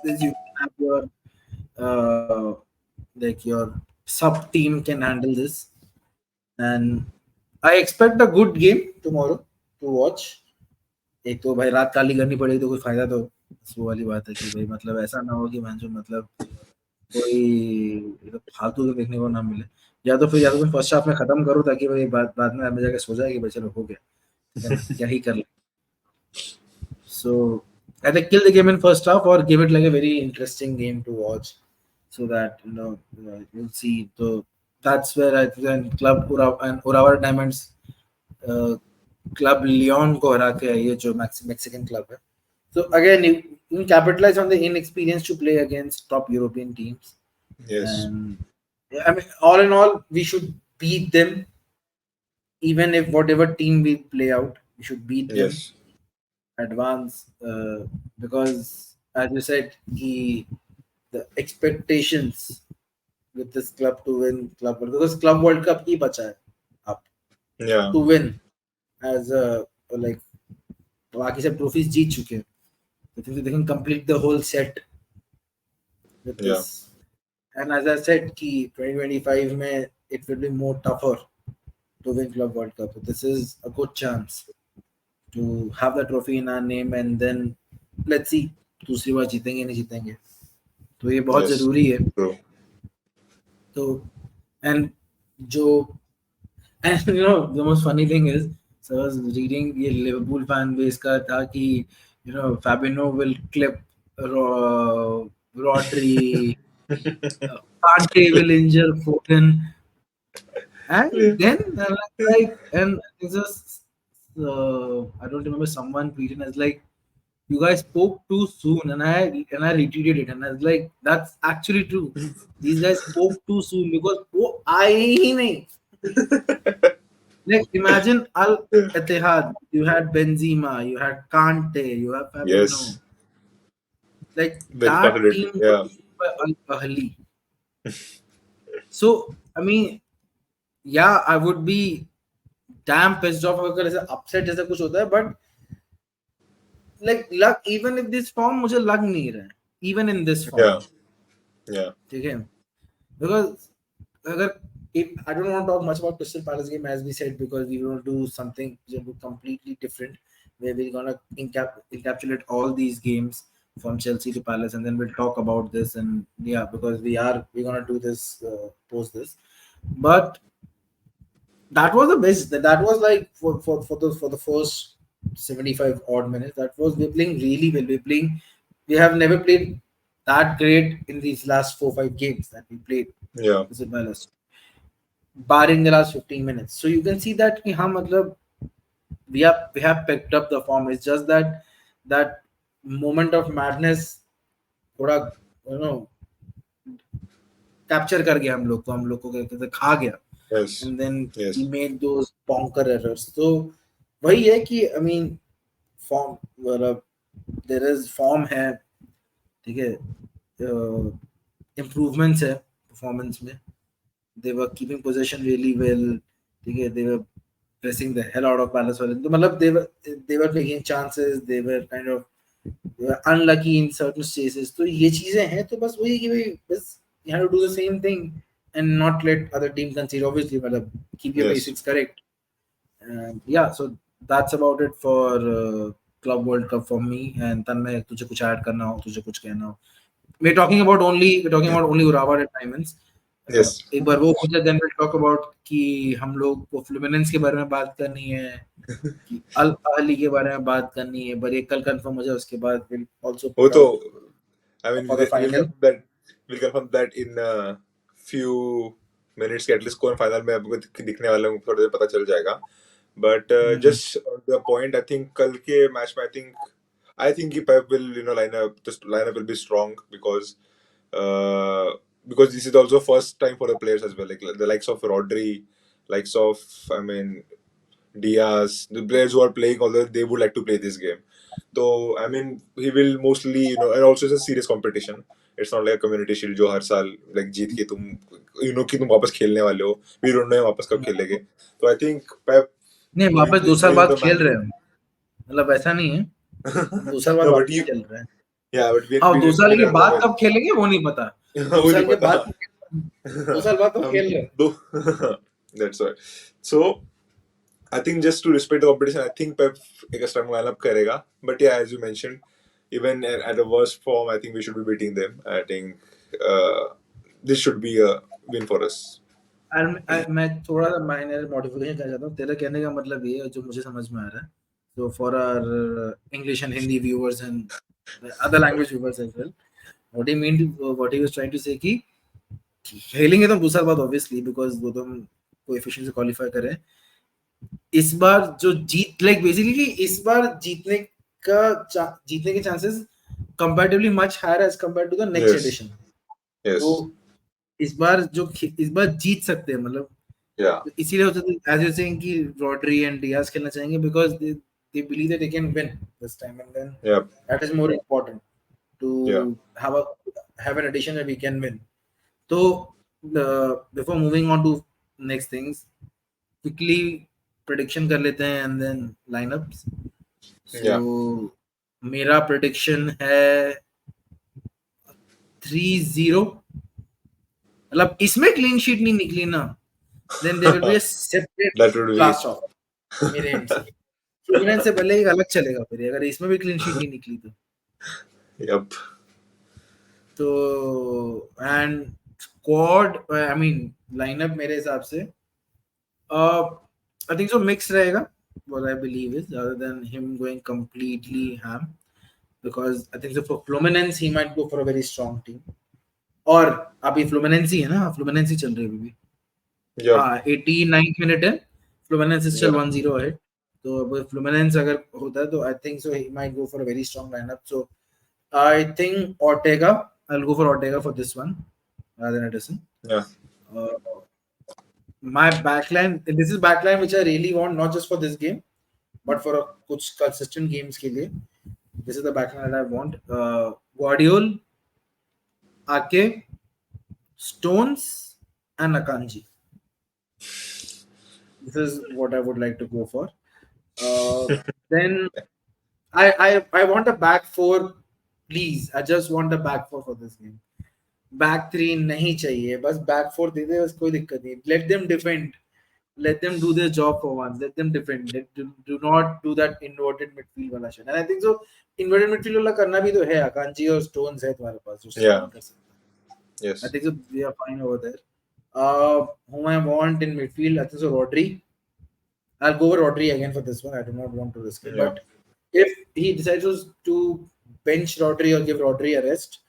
this you have your like your sub team can handle this, and I expect a good game tomorrow to watch. एक तो भाई रात काली करनी पड़ेगी तो कोई फायदा तो वो वाली बात है कि भाई मतलब ऐसा ना हो कि जो मतलब कोई फालतू तो देखने को ना मिले, या तो तुम फर्स्ट हाफ में खत्म करो ताकि भाई बाद में हमें जाके सो जाए कि भाई चलो हो गया, ठीक है ना, क्या ही कर ले। So I think kill the game in first half or give it like a very interesting game to watch, so that you'll see. So that's where I think club Urawa Diamonds club Leon को हरा के ये जो Mexican club है. So again, you capitalize on the inexperience to play against top European teams, Yes. and I mean, all in all, we should beat them. Even if whatever team we play out, we should beat them, Yes. advance, because as you said, the expectations with this club to win club World, because club World Cup ही बचा है up Yeah. to win as a like बाकी सब trophies जीत चुके हैं, so they can complete the whole set with Yeah. this. And as I said, कि 2025 में it will be more tougher to win club World Cup. So this is a good chance to have the trophy in our name, and then let's see दूसरी बार जीतेंगे नहीं जीतेंगे, तो ये बहुत Yes. जरूरी है. True. तो and जो and the most funny thing is, so I was reading ये Liverpool fan base का था कि Fabinho will clip Rodri, Kante will injure Foden, and then and it's just I don't remember, someone tweeted as like, you guys spoke too soon, and I retweeted it, and I was like, that's actually true. These guys spoke too soon because वो आए ही नहीं. Like imagine Al Ittihad, you had Benzema, you had Kante, you have Fabinho. Yes. Like The that responsibility. team was Yeah. beat by Al Ahly. So I mean, yeah, I would be damn pissed off अगर ऐसा upset जैसा कुछ होता है, but like luck, even if this form मुझे लग नहीं रहा है, even in this form, Yeah. Yeah. ठीक है, because अगर if I don't want to talk much about Crystal Palace game, as we said, because we want to do something completely different where we're gonna encapsulate all these games from Chelsea to Palace, and then we'll talk about this. And yeah, because we're gonna do this post this, but that was the best. That was like for the first 75 odd minutes. That was, we're playing really well. We have never played that great in these last 4-5 games that we played Yeah. Crystal Palace, barring the last 15 minutes. So you can see that कि हाँ मतलब we have picked up the form. It's just that moment of madness थोड़ा capture कर गया हम लोग को कहते खा गया, Yes. and then Yes. we made those bonker errors. So वही है कि I mean form, मतलब there is form है, ठीक है, improvements है performance में. They were keeping possession really well, ठीक है, they were pressing the hell out of Palace वाले, तो मतलब they were taking chances, they were kind of unlucky in certain cases. तो ये चीजें हैं, तो बस वही कि भाई बस you have to do the same thing and not let other team concede, obviously, मतलब keep your Yes. basics correct. And yeah, so that's about it for Club World Cup for me. And Tanmay, तुझे कुछ add करना हो, तुझे कुछ कहना हो, we're talking about only Urawa Red Diamonds. Yes. एक बार वो हो जाए, then we'll talk about कि हम लोग को फ्लूमिनेंस के बारे में बात करनी है, कि अल अहली के बारे में बात करनी है, पर ये कल कंफर्म हो जाए, उसके बाद we'll also वो put तो out I mean for the final. we'll confirm that in a few minutes के at least कौन फाइनल में आपको दिखने वाला है थोड़ा देर पता चल जाएगा. But just on the point, I think कल के मैच में I think Pep will lineup will be strong because this is also first time for the players as well, like the likes of Rodri, likes of I mean Diaz, the players who are playing, although they would like to play this game. So I mean, he will mostly, and also it's a serious competition. It's not like a community shield जो हर साल like जीत के तुम कि तुम वापस खेलने वाले हो. We don't know वापस कब खेलेंगे. So I think Pep नहीं, doing वापस 2 this साल playing बाद the खेल match. रहे हैं, मतलब ऐसा नहीं है, 2 साल बाद No, but वापस खेल रहे हैं. but we हाँ, 2 experienced साल it के as बाद well. कब खेलेंगे वो नहीं पता. 2 वो नहीं साल के पता. बाद 2 साल बाद तो खेल रहे हैं. That's right. So I think just to respect the competition, I think Pep एक strong lineup करेगा. But yeah, as you mentioned, even at the worst form, I think we should be beating them. I think this should be a win for us. मैं थोड़ा सा minor modification करना चाहता हूँ. तेरा कहने का मतलब ये है जो मुझे समझ में आ रहा है. So for our English and Hindi viewers and other language viewers as well, what he was trying to say कि खेलेंगे तो दूसरा बात obviously because वो तो हम कोएफिशिएंट से क्वालीफाई करें. इस बार जो जीत लाइक बेसिकली इस बार जीतने के chances comparatively much higher as compare to the next Yes. Edition. Yes. तो इस बार जीत सकते हैं मतलब. Yeah. इसीलिए होता है एज यू सेइंग कि रॉड्री एंड डियाज खेलना चाहेंगे because they believe that they can win this time, and then Yep. that is more important to Yeah. have an addition that we can win. So before moving on to next things, quickly prediction कर लेते हैं and then lineups. So Yeah. मेरा prediction है 3-0. मतलब इसमें clean sheet नहीं निकली ना, then there will be a separate That would be. blast off मेरे end से. फ्लूमिनेंस से पहले एक अलग चलेगा फिर अगर इसमें भी क्लीन शीट नहीं निकली तो. Yep. तो and squad I mean lineup मेरे हिसाब से आई थिंक सो मिक्स रहेगा. what I believe is rather than him going completely ham, because I think so for Fluminense he might go for a very strong team. और अभी Fluminense ही है ना, Fluminense ही चल रही है अभी. Yep. हाँ 89th मिनट है, Fluminense is still Yeah. 1-0 ahead. तो अब Fluminense अगर होता है तो I think so he might go for a very strong lineup. So I think Ortega, I'll go for Ortega for this one rather than Edison. Yeah. My backline, this is backline which I really want, not just for this game, but for कुछ consistent games के लिए. This is the backline that I want. Guardiol, Ake, Stones, and Akanji. This is what I would like to go for. Then I want a back four, please. I just want a back four for this game. Back three नहीं चाहिए, बस back four दे दे, बस कोई दिक्कत नहीं. Let them defend. Let them do their job for once. Let them defend. Do not do that inverted midfield वाला shit. And I think so. Inverted midfield वाला करना भी तो है. अकांजी और Stones है तुम्हारे पास जो Yeah. कर सकते हैं. Yes. I think so. We are fine over there. Whom I want in midfield, I think so. Rodri. I'll go with Rodri again for this one. I do not want to risk it. Yeah. But if he decides to bench Rodri or give Rodri a rest,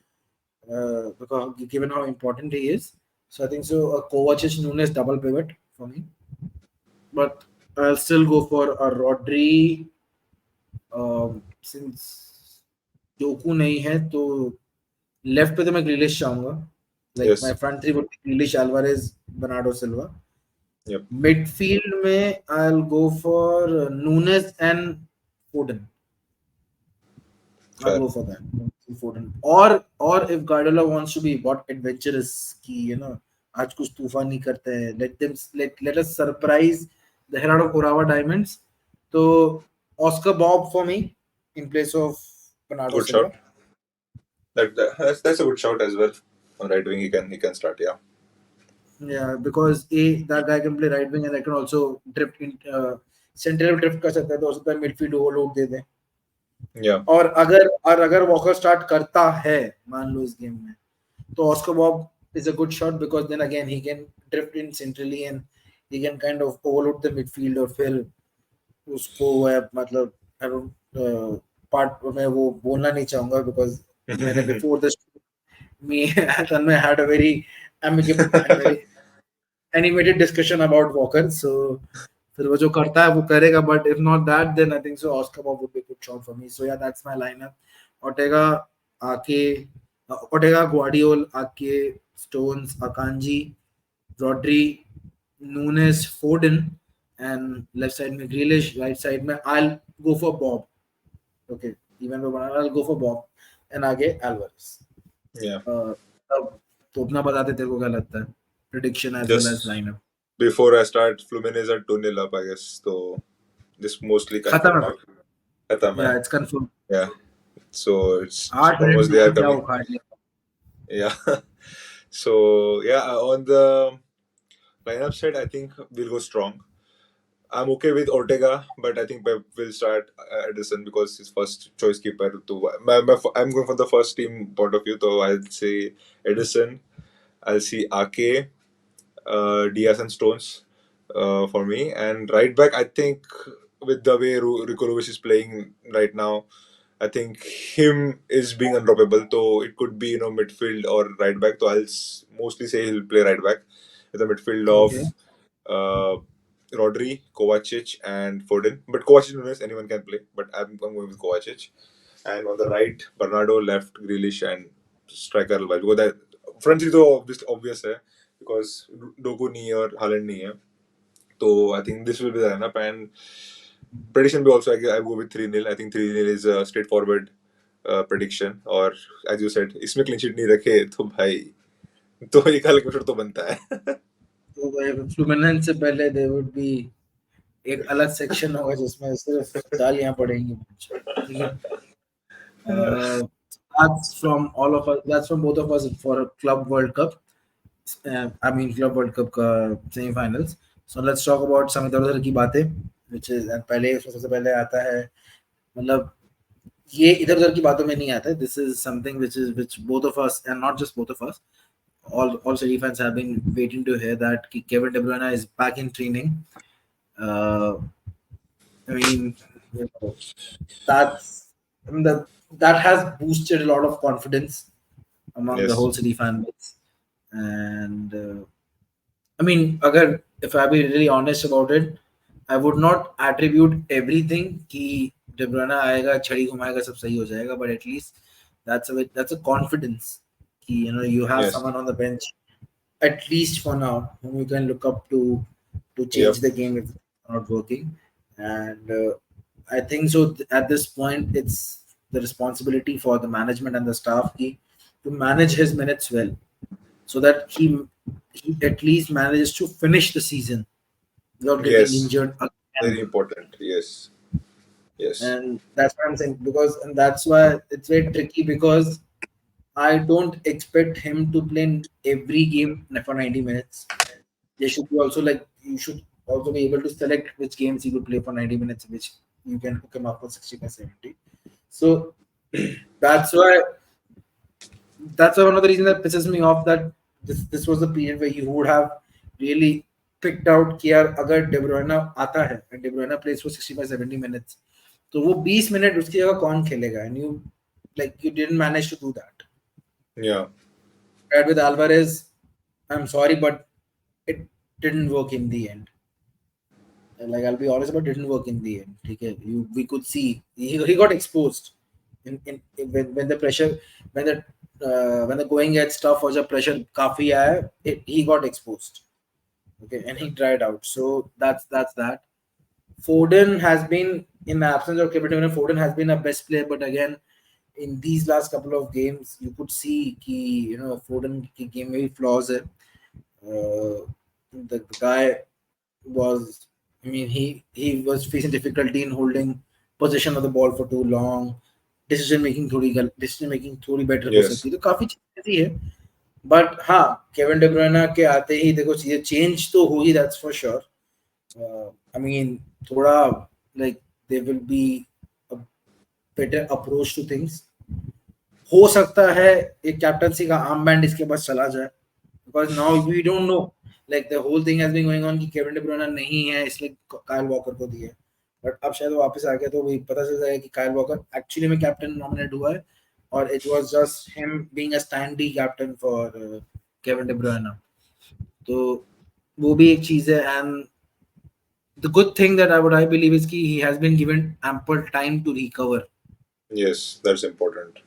because given how important he is, so I think so. A Kovacic Nunes double pivot for me. But I'll still go for a Rodri. Since Doku नहीं है तो left पे तो मैं ग्रिलिश चाहूंगा. Like my front three would be Grealish, Alvarez, Bernardo Silva. Yep. Midfield में I'll go for Nunes and Foden. I'll go for that. Foden. Or if Guardiola wants to be what adventurous कि you know आज कुछ तूफान नहीं करते हैं. Let us surprise the hell out of Urawa Diamonds. So Oscar Bob for me in place of Bernardo Good Silva. Shot. That's a good shot as well. On right wing, he can start. Yeah. Yeah, because that guy can play right wing and I can also drift in central drift कर सकता है तो हो सकता है midfield overload दे दे. Yeah. और अगर walker start करता है मान लो इस गेम में तो Oscar Bob is a good shot because then again he can drift in centrally and he can kind of overload the midfield और फिर उसको मतलब I don't part में वो बोलना नहीं चाहूंगा because मैंने before this me Tanmay had a very amicable and very animated discussion about Walker. So फिर वो जो करता है वो करेगा, but if not that then I think so Oscar Bob would be a good shot for me. So yeah, that's my lineup. Ortega, Ake, Ortega, Guardiol, Ake, Stones, Akanji, Rodri, Nunes, Foden, and left side में Grealish, right side में I'll go for Bob. Okay, even though I'll go for Bob and आगे Alvarez. Yeah. तो अपना बताते तेरे को क्या लगता है prediction as well as lineup. Before I start, Fluminense are 2-0 up, I guess. So this mostly confirmed. Yeah, it's confirmed. Yeah. So it's almost there coming. Yeah. So yeah, on the lineup side, I think we'll go strong. I'm okay with Ortega, but I think Pep will start Edison because his first choice keeper. I'm going for the first team point of view, so I'll say Edison. I'll see Ake, Diaz and Stones for me. And right back, I think with the way Rikolovic is playing right now, I think him is being undroppable. So it could be midfield or right back. So I'll mostly say he'll play right back with a midfield of Okay. uh, Rodri, Kovacic, and Foden. But Kovacic, anyone can play. But I'm going with Kovacic. And on the right, Bernardo, left Grealish, and striker Alba. Because that front three तो obvious है because Doku नहीं है और Haaland नहीं है. So I think this will be the lineup. And prediction भी also I go with 3-0. I think 3-0 is a straightforward prediction. और as you said, इसमें clean sheet नहीं रखे तो भाई तो एक अलग एपिसोड तो बनता है. तो फ्लूमिनेंस से पहले देयर वुड बी एक अलग सेक्शन होगा जिसमें सिर्फ तालियां पड़ेंगी. ठीक है. That's from all of us. That's from both of us for a Club World Cup. I mean Club World Cup का semi-finals. So let's talk about some इधर उधर की बातें, which is पहले सबसे पहले आता है, मतलब ये इधर उधर की बातों में नहीं आता है. This is something which both of us, and not just both of us, all City fans have been waiting to hear that Kevin De Bruyne is back in training. I mean, you know, that has boosted a lot of confidence among the Yes. whole City fan base. And I mean, if I be really honest about it, I would not attribute everything कि De Bruyne आएगा, छड़ी घुमाएगा, सब सही हो जाएगा, but at least that's a confidence कि you have Yes. someone on the bench at least for now whom you can look up to change Yep. the game if it's not working. And I think so at this point it's the responsibility for the management and the staff to manage his minutes well, so that he at least manages to finish the season without getting Yes. injured Very again. important. Yes. Yes. And that's what I'm saying, and that's why it's very tricky, because I don't expect him to play every game for 90 minutes. They should be also like, you should also be able to select which games he would play for 90 minutes, which you can hook him up for 60 by 70. So that's why one of the reasons that pisses me off, that this was the period where you would have really picked out कि यार अगर De Bruyne आता है and De Bruyne plays for 65-70 minutes, तो वो 20 minute उसकी जगह कौन खेलेगा, and you didn't manage to do that. Yeah. Right, with Alvarez, I'm sorry, but it didn't work in the end. Like, I'll be honest about it, didn't work in the end. Okay, we could see he got exposed when the pressure, when the going gets tough or the pressure काफी आया, he got exposed. Okay, and he dried out. So that's that. Foden has been, in the absence of Kevin De Bruyne, Foden has been a best player, but again, in these last couple of games, you could see कि Foden की game में भी flaws है. The guy was, I mean, he was facing difficulty in holding possession of the ball for too long. Decision making थोड़ी better हो Yes. सकती है, तो काफी चीजें ऐसी है. But हाँ, केविन डे ब्रुयना के आते ही देखो चीजें चेंज तो होगी, that's for sure. I mean, थोड़ा like there will be a better approach to things. हो सकता है एक कैप्टनसी का आर्म बैंड इसके पास चला जाए, because now we don't know, like the whole thing has been going on कि केविन डे ब्रुयना नहीं है इसलिए काइल वॉकर को दिया, बट अब शायद वो वापस आ गया तो वही पता चल जाएगा कि काइल वॉकर एक्चुअली में कैप्टन नॉमिनेट हुआ है, और it was just him being a standee captain for Kevin De Bruyne. तो वो भी एक चीज है. And the good thing that I believe is कि he has been given ample time to recover. Yes, that's important.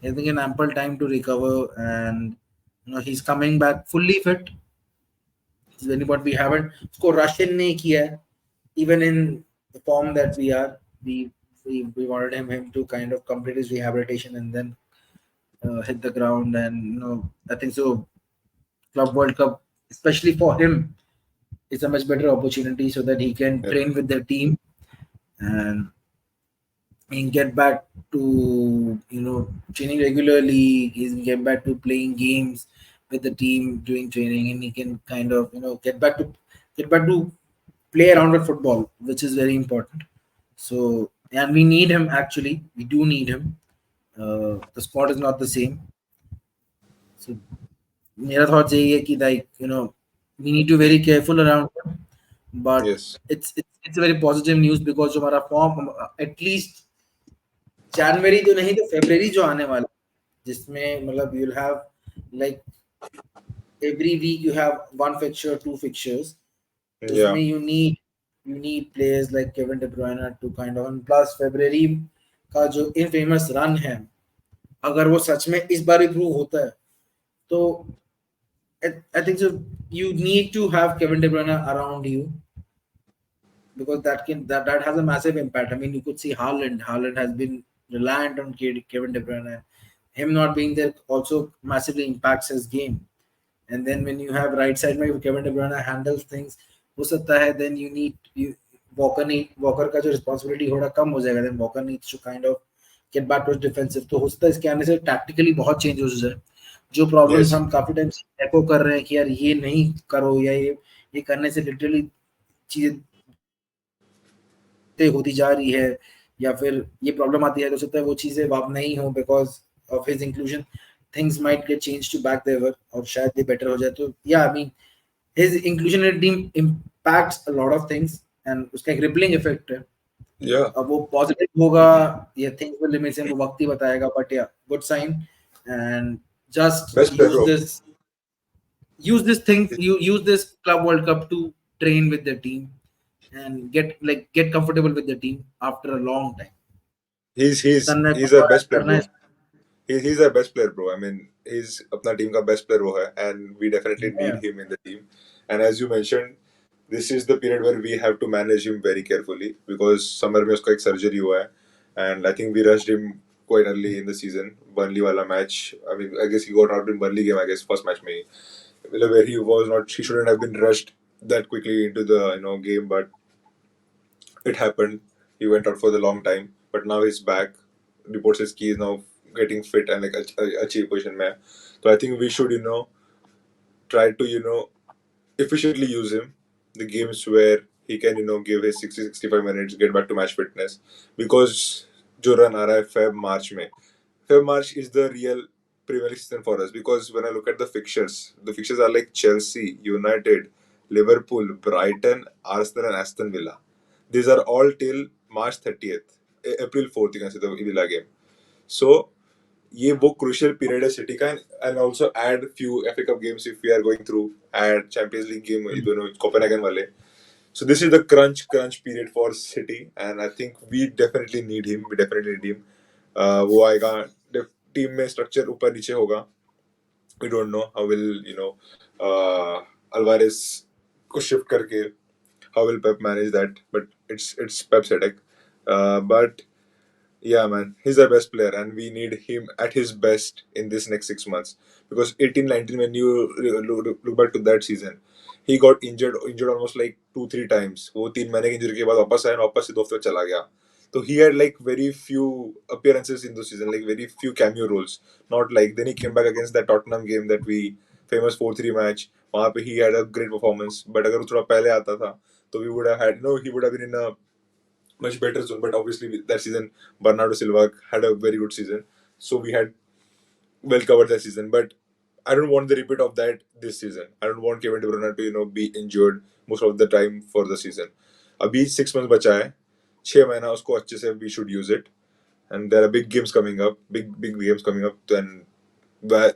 He has been given ample time to recover, and he's coming back fully fit. But we haven't उसको rush in नहीं किया है, even in the form that we are. We wanted him to kind of complete his rehabilitation and then hit the ground. And I think so Club World Cup, especially for him, is a much better opportunity so that he can Yeah. train with the team and get back to training regularly. He can get back to playing games with the team, doing training, and he can kind of get back to play around with football, which is very important. So, and we need him actually. We do need him. The squad is not the same. So, मेरा thought यही है कि like we need to be very careful around him. But Yes. it's a very positive news because जो हमारा form at least जनवरी तो नहीं तो फरवरी जो आने वाला जिसमें मतलब you'll have like every week you have one fixture, two fixtures. Yeah. उसमें you need players like Kevin De Bruyne to kind of and plus February का जो infamous run है अगर वो सच में इस बार improve होता है तो I think so you need to have Kevin De Bruyne around you because that has a massive impact. I mean, you could see Haaland. Haaland has been reliant on Kevin De Bruyne. Him not being there also massively impacts his game. And then when you have right side में Kevin De Bruyne handles things, हो सकता है then you Walker का जो responsibility थोड़ा कम हो जाएगा. Then Walker needs to kind of get back to his defensive. तो हो सकता है इसके आने से tactically बहुत change हो जाए. जो problems Yes. हम काफी टाइम से echo कर रहे हैं कि यार ये नहीं करो या ये करने से literally चीजें होती जा रही है या फिर ये प्रॉब्लम आती है तो सकता है वो चीजें अब नहीं हो because of his inclusion things might get change to back देवर और शायद ये बेटर हो जाए तो या I mean his inclusion in team impacts a lot of things and उसका एक रिपलिंग इफेक्ट है Yeah. अब वो पॉजिटिव होगा या थिंग्स विल लिमिट वो वक्त ही बताएगा बट या good sign and just Best player, bro. use this club world cup to train with the team and get comfortable with the team after a long time. He's तो he's तन्मय he's कुछ our और add best player, करना है? bro. He's our best player, bro. I mean, he's अपना team का best player वो है, and we definitely need Yeah. him in the team. And as you mentioned, this is the period where we have to manage him very carefully because summer में उसका एक surgery हुआ है, and I think we rushed him quite early in the season. Burnley वाला match. I mean, I guess he got out in Burnley game. I guess first match में ही. Where he shouldn't have been rushed that quickly into the game, but it happened. He went out for the long time, but now he's back. Reports says he is now getting fit and like achieve position में. So I think we should try to efficiently use him. The games where he can give his 60-65 minutes, get back to match fitness because जो run आ रहा है Feb March में. Feb March is the real Premier League season for us because when I look at the fixtures are like Chelsea, United, Liverpool, Brighton, Arsenal, and Aston Villa. These are all till March 30th, April 4th, you can say the Villa game. So, ये वो crucial period है City का and also add few FA Cup games if we are going through, add Champions League game ये दोनों Copenhagen वाले. So this is the crunch period for City and I think we definitely need him. We definitely need him. वो आएगा team में structure ऊपर नीचे होगा. We don't know how will Alvarez को shift करके how will Pep manage that, but it's Pep's headache. But yeah, man, he's our best player, and we need him at his best in this next 6 months because 18-19 when you look back to that season, he got injured almost like 2-3 times. वो 3 महीने की injury के बाद वापस आया और वापस से 2 हफ्ते चला गया. So he had like very few appearances in the season, like very few cameo roles. Not like then he came back against that Tottenham game that we famous 4-3 match. वहाँ पे he had a great performance. But अगर वो थोड़ा पहले आता था, तो we would have had he would have been in a much better zone. But obviously that season Bernardo Silva had a very good season, so we had well covered that season. But I don't want the repeat of that this season. I don't want Kevin De Bruyne to be injured most of the time for the season. अभी 6 months बचा है, 6 महीना उसको अच्छे से we should use it. And there are big games coming up, big games coming up. Then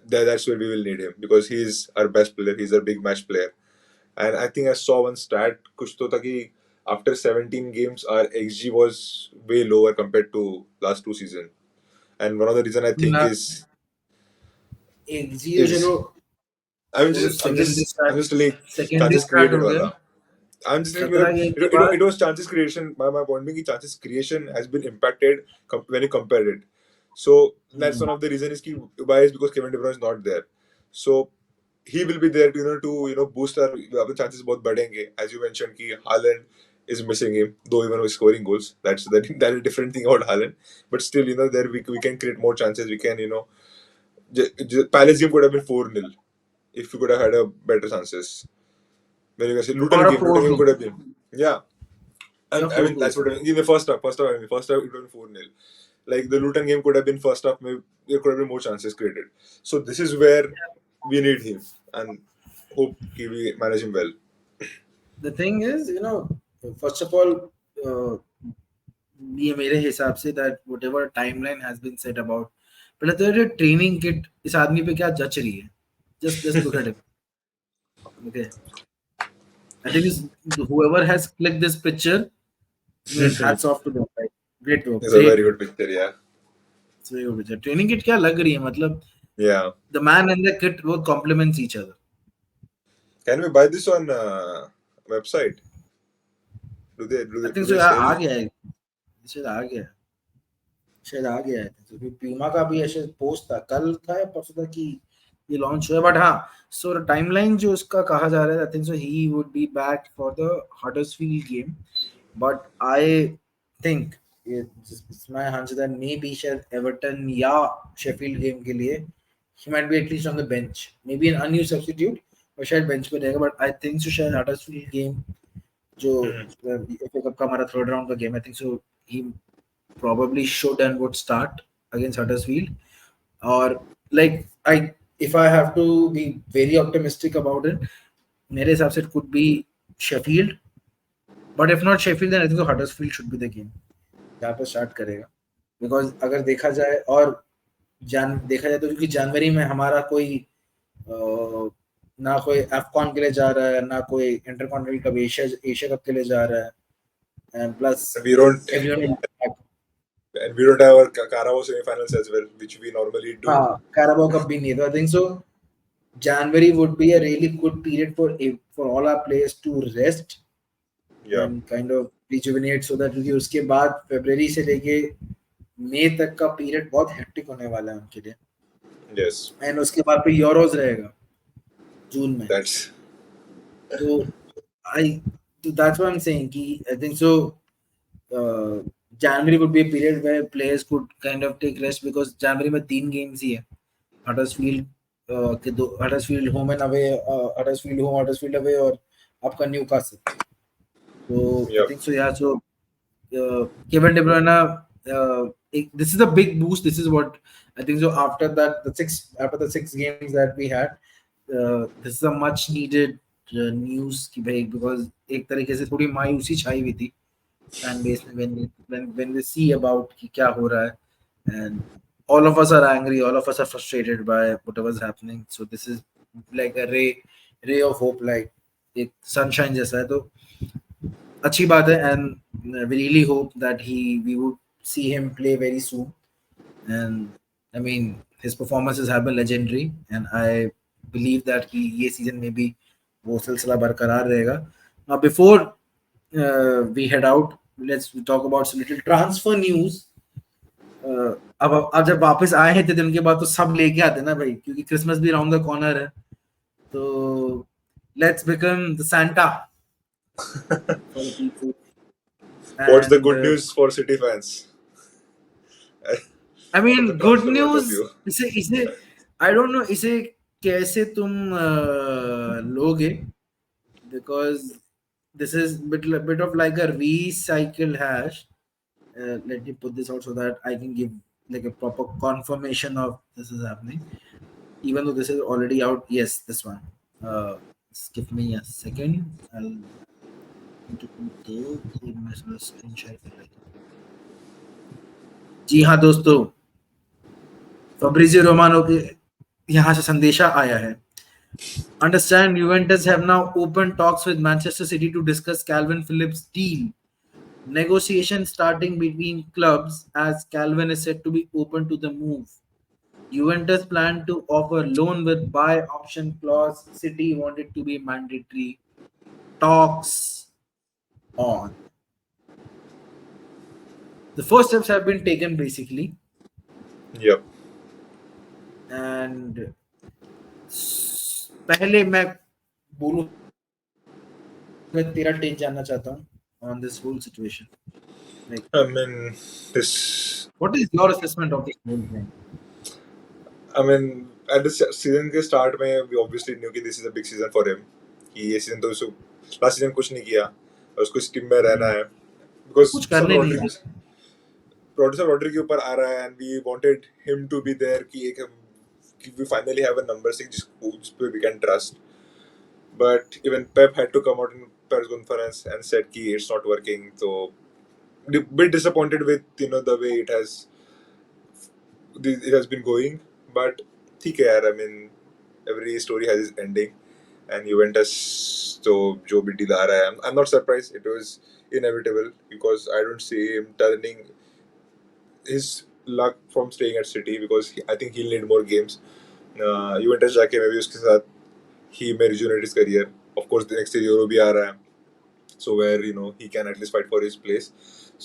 that's where we will need him because he's our best player. He's our big match player. And I think I saw one stat कुछ तो था कि after 17 games our XG was way lower compared to last 2 seasons. And one of the reason I think ना एक zero is चलो I mean वो just I'm just like secondary chances start created हो गया wala. I'm just like 17 game के it बाद was chances creation. My point being chances creation has been impacted when you compare it. So that's one of the reason is why is because Kevin De Bruyne is not there. So he will be there to boost our chances both बढ़ेंगे. As you mentioned कि Haaland is missing him, though even with scoring goals. That's a different thing about Haaland. But still, there we can create more chances. We can, Palace game could have been 4-0 if we could have had a better chances. When you can say और Luton game four could have been. Yeah. You're I mean, 4-2. that's what I mean. In the first half, it would have been 4-0. Like the Luton game could have been first half, maybe there could have been more chances created. So this is where we need him and hope we manage him well. The thing is, first of all, uh, ये मेरे हिसाब से that whatever timeline has been said about, पहले तो ये training kit इस आदमी पे क्या जच रही है. Just look at him. Okay. I think whoever has clicked this picture, I mean, hats off to them. Like, great work. It's a Great. very good picture, yeah. It's very good picture. Training kit क्या लग रही है, मतलब Yeah. the man and the kit both complements each other. Can we buy this on website? Do I think they so. यार sell? आ गया है. शायद आ गया है. शायद आ गया है. तो फिर प्यूमा का भी ऐसे पोस्ट था, कल था या परसों था कि ये लॉन्च हुआ. बट हाँ, सो टाइमलाइन जो उसका कहा जा रहा है, I think so he would be back for the Huddersfield game. But I think it's my hunch that maybe शायद एवर्टन या शेफील्ड गेम के लिए he might be at least on the bench, maybe an unused substitute, और शायद bench पे रहेगा. But I think so शायद Huddersfield game जो FA कप का हमारा थर्ड राउंड का game, I think so he probably should and would start against Huddersfield. Or like if I have to be very optimistic about it, मेरे हिसाब से it could be Sheffield. But if not Sheffield, then I think so Huddersfield should be the game जहाँ पे start करेगा. Because अगर देखा जाए और देखा जाए तो क्योंकि जनवरी में हमारा कोई ना कोई अफकॉन के लिए जा रहा है, ना कोई इंटरकॉन्टिनेंटल कप एशिया कप के लिए जा रहा है, and plus We don't. everyone is back. And we don't have our Carabao semi-finals as well, which we normally do. हाँ, Carabao Cup भी नहीं है. तो I think so January would be a really good period for all our players to rest and kind of rejuvenate, so that क्योंकि उसके बाद February से लेके मई तक का पीरियड बहुत हेक्टिक होने वाला है उनके लिए. Yes. And उसके बाद पे यूरोज रहेगा जून में. That's. तो that's what I'm saying कि I think so January would be a period where players could kind of take rest, because January में 3 games ही है. Huddersfield के दो, Huddersfield home and away, Huddersfield home, Huddersfield away, और आपका Newcastle. So I think so, yeah. So Kevin De Bruyne, this is a big boost. This is what I think so. After the 6 games that we had, this is a much needed news कि भाई, because एक तरीके से थोड़ी मायूसी छाई हुई थी fan base में when they see about कि क्या हो रहा है, and all of us are angry, all of us are frustrated by whatever's happening. So this is like a ray of hope, like एक sunshine जैसा है. तो अच्छी बात है, and we really hope that we would see him play very soon. And I mean, his performances have been legendary, and I believe that ये season में भी वो सिलसिला बरकरार रहेगा. Now before we head out, let's talk about some little transfer news. अब जब वापस आए हैं 3 दिन के बाद तो सब लेके आते हैं ना भाई, क्योंकि क्रिसमस भी राउंड द कॉर्नर है. तो let's become the Santa for the people. What's the good news for City fans? I mean, good news. इसे I don't know इसे कैसे तुम लोगे, because this is bit of like a recycled hash. Let me put this out so that I can give like a proper confirmation of this is happening, even though this is already out. Yes, this one. Just give me a second. I'll screen share. जी हाँ दोस्तों, Fabrizio Romano के यहाँ से संदेशा आया है. Understand Juventus have now opened talks with Manchester City to discuss Calvin Phillips' deal. Negotiation starting between clubs, as Calvin is said to be open to the move. Juventus plan to offer loan with buy option clause. City wanted to be mandatory. Talks on. The first steps have been taken basically. Yep. And पहले मैं बोलूं, मैं तेरा take जानना चाहता हूं on this whole situation. Like, I mean, this. What is your assessment of this whole thing? I mean, at the season के start में we obviously knew कि this is a big season for him. कि ये season तो उसको last season कुछ नहीं किया, और उसको इस टीम में रहना है बिकॉज कुछ करने नहीं है। प्रोड्यूसर रॉड्री के ऊपर आ रहा है and we wanted him to be there कि we finally have a number 6 जिस पे we can trust but even Pep had to come out in press conference and said कि it's not working so bit disappointed with the way it has been going but ठीक है यार I mean every story has its ending and Juventus तो जो भी deal आ रहा है I'm not surprised it was inevitable because I don't see him turning his luck from staying at City because I think he'll need more games. Juventus जाके मैं भी उसके साथ he may rejuvenate his career. Of course, the next year Euro भी आ रहा है, so where he can at least fight for his place.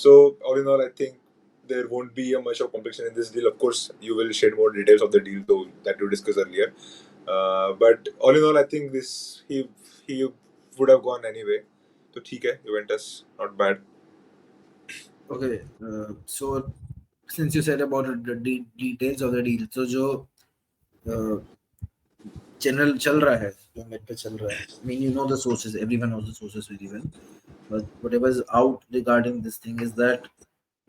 So all in all, I think there won't be a much of competition in this deal. Of course, you will shed more details of the deal though that you discussed earlier. But all in all, I think he would have gone anyway. So ठीक है, Juventus not bad. Okay, so since you said about the details of the deal, so जो general चल रहा है, जो net पे चल रहा है, I mean you know the sources, everyone knows the sources very well, but whatever is out regarding this thing is that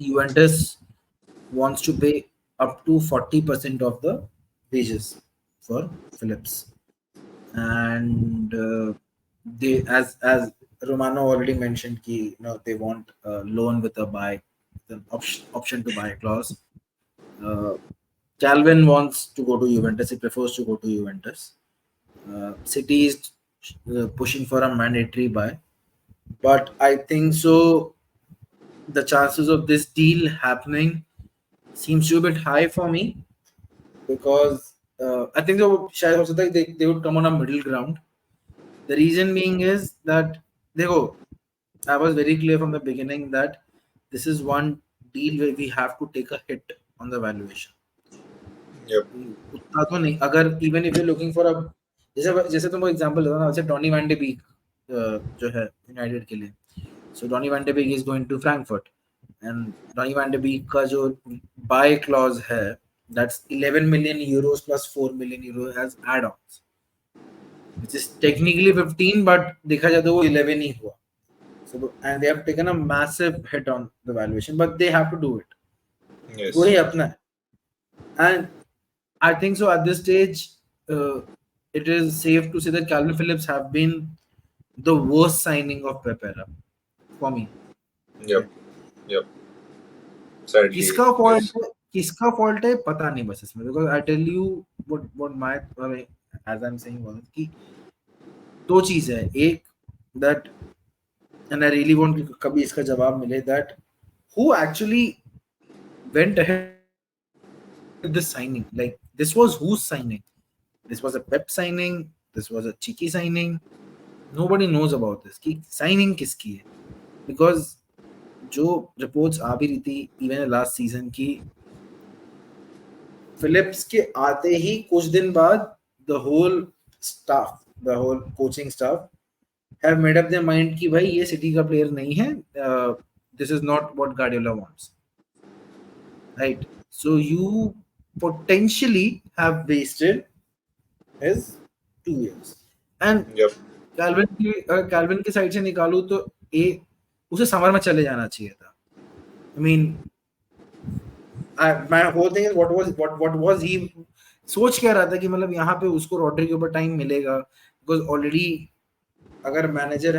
Juventus wants to pay up to 40% of the wages for Phillips, and they as Romano already mentioned, ki they want a loan with a buy, an option to buy clause. Calvin wants to go to Juventus. He prefers to go to Juventus. City is pushing for a mandatory buy, but I think so. The chances of this deal happening seems to be a bit high for me because I think शायद हो सकता है they would come on a middle ground. The reason being is that देखो, I was very clear from the beginning that this is one deal where we have to take a hit on the valuation. Yep. उतना तो नहीं, अगर even if you're looking for a जैसे तुमको example देता ना, जैसे डॉनी वैन डे बीक जो है यूनाइटेड के लिए, so Donny van de Beek is going to Frankfurt and Donny van de Beek का जो बाय क्लॉज है that's 11 million euros plus 4 million euro as add-ons, which is technically 15 but देखा जाए तो वो 11 ही हुआ. So and they have taken a massive hit on the valuation, but they have to do it. Yes. वही अपना है. And I think so at this stage, it is safe to say that Calvin Phillips have been the worst signing of Pep era for me. Yep. Yep. Sadly. किसका fault है पता नहीं बस इसमें, because I tell you what my as I'm saying was कि दो चीज है. एक that and I really want कि कभी इसका जवाब मिले that who actually went ahead with this signing. Like this was whose signing? This was a Pep signing. This was a cheeky signing. Nobody knows about this. कि signing किसकी है? Because जो reports आ भी रही थी even last season की Phillips के आते ही कुछ दिन बाद the whole staff, the whole coaching staff have made up their mind कि भाई ये City का player नहीं है. This is not what Guardiola wants. Right? So you potentially have wasted his 2 years. And Yep. Kelvin की side से निकालू तो उसे समर में चले जाना चाहिए था. I mean, my whole thing is what was he सोच क्या रहा था कि मतलब यहाँ पे उसको रॉड्री के ऊपर टाइम मिलेगा, बिकॉज ऑलरेडी अगर मैनेजर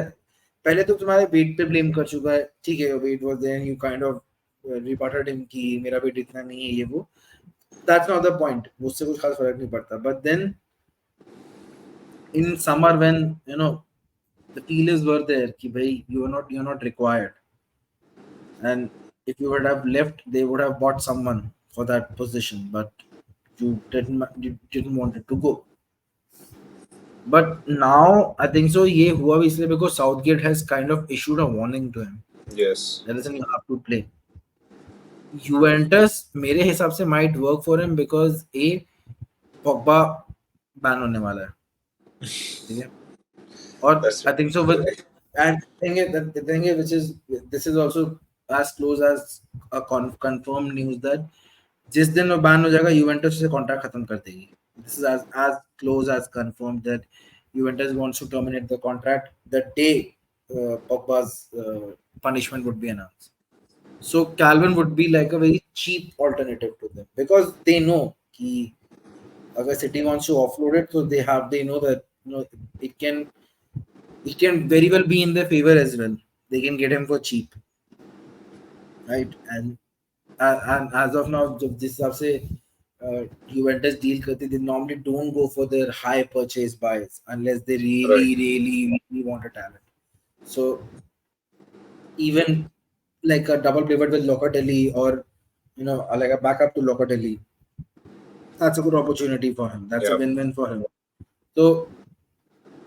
पहले तो तुम्हारे वेट पे ब्लेम कर चुका है, ठीक है, weight was there, you kind of reported him कि मेरा वेट इतना नहीं है, ये वो, दैट्स नॉट द पॉइंट, उससे कुछ खास फर्क नहीं पड़ता. But then in summer when the feelers were there कि भाई you're not required, and if you would have left they would have bought someone for that position, but you didn't want it to go. But now I think so ये हुआ भी इसलिए because Southgate has kind of issued a warning to him. Yes. Listen, you have to play. Juventus मेरे हिसाब से might work for him because Pogba ban होने वाला है, ठीक है, और I think so with and the thing is which is this is also as close as a confirmed news that जिस दिन वो बैन हो जाएगा यूवेंटस से कॉन्ट्रैक्ट खत्म कर देगी. This is as close as confirmed that Juventus wants to terminate the contract the day Pogba's punishment would be announced. So Calvin would be like a very cheap alternative to them because they know कि अगर City wants to offload it, so they know that it can very well be in their favor as well. They can get him for cheap, right? And as of now, जब जिस हिसाब से Juventus deal करते, they normally don't go for their high purchase buys unless they really, Right. really, really want a talent. So even like a double pivot with Locatelli or like a backup to Locatelli, that's a good opportunity for him. That's a Yeah. win-win for him. So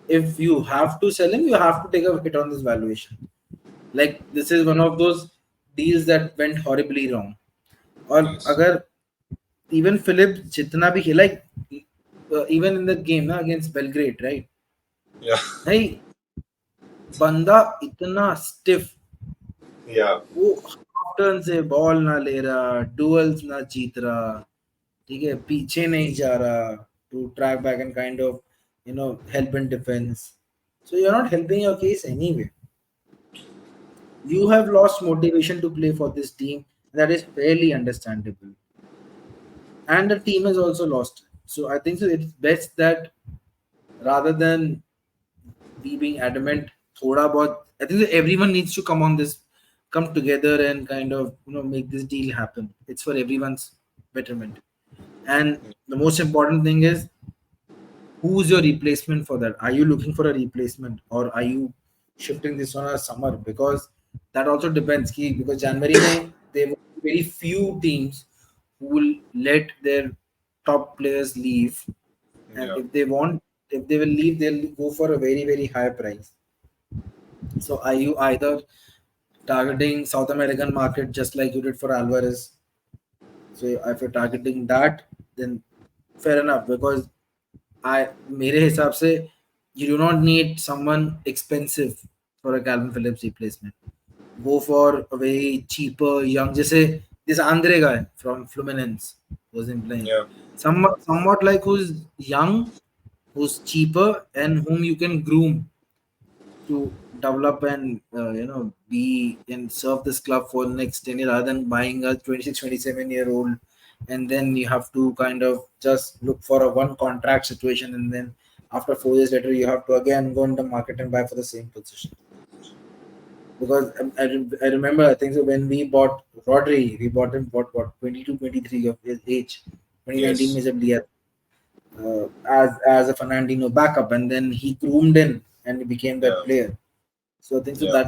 if you have to sell him, you have to take a hit on this valuation. Like this is one of those deals that went horribly wrong. और Yes. अगर even Philip जितना भी खेला, like even in the game ना against Belgrade, right? Yeah. भाई बंदा इतना stiff, Yeah. वो हाफ टर्न से बॉल ना ले रहा, डुअल्स ना जीत रहा, ठीक है, पीछे नहीं जा रहा to track back and kind of help in defense. So you're not helping your case anyway. You have lost motivation to play for this team. That is fairly understandable. And the team has also lost. So I think so it's best that rather than we being adamant, thoda bahut, I think that everyone needs to come together and kind of make this deal happen. It's for everyone's betterment. And the most important thing is who's your replacement for that? Are you looking for a replacement or are you shifting this on a summer? Because that also depends. Because January mein, there will be very few teams who will let their top players leave, and Yeah. if they will leave, they'll go for a very very high price. So are you either targeting South American market just like you did for Alvarez? So if you're targeting that, then fair enough, because मेरे हिसाब से you do not need someone expensive for a Calvin Phillips replacement. Go for a very cheaper young, जैसे this Andre guy from Fluminense was in playing. Yeah. Somewhat like who's young, who's cheaper, and whom you can groom to develop and be and serve this club for the next 10 years rather than buying a 26, 27-year-old, and then you have to kind of just look for a one contract situation, and then after 4 years later you have to again go in the market and buy for the same position. Because I remember, I think so when we bought Rodri, we bought him what 22, 23 of his age, 2019 Yes. में जब लिया, as a Fernandinho backup, and then he groomed in and he became that Yeah. player. So I think so Yeah.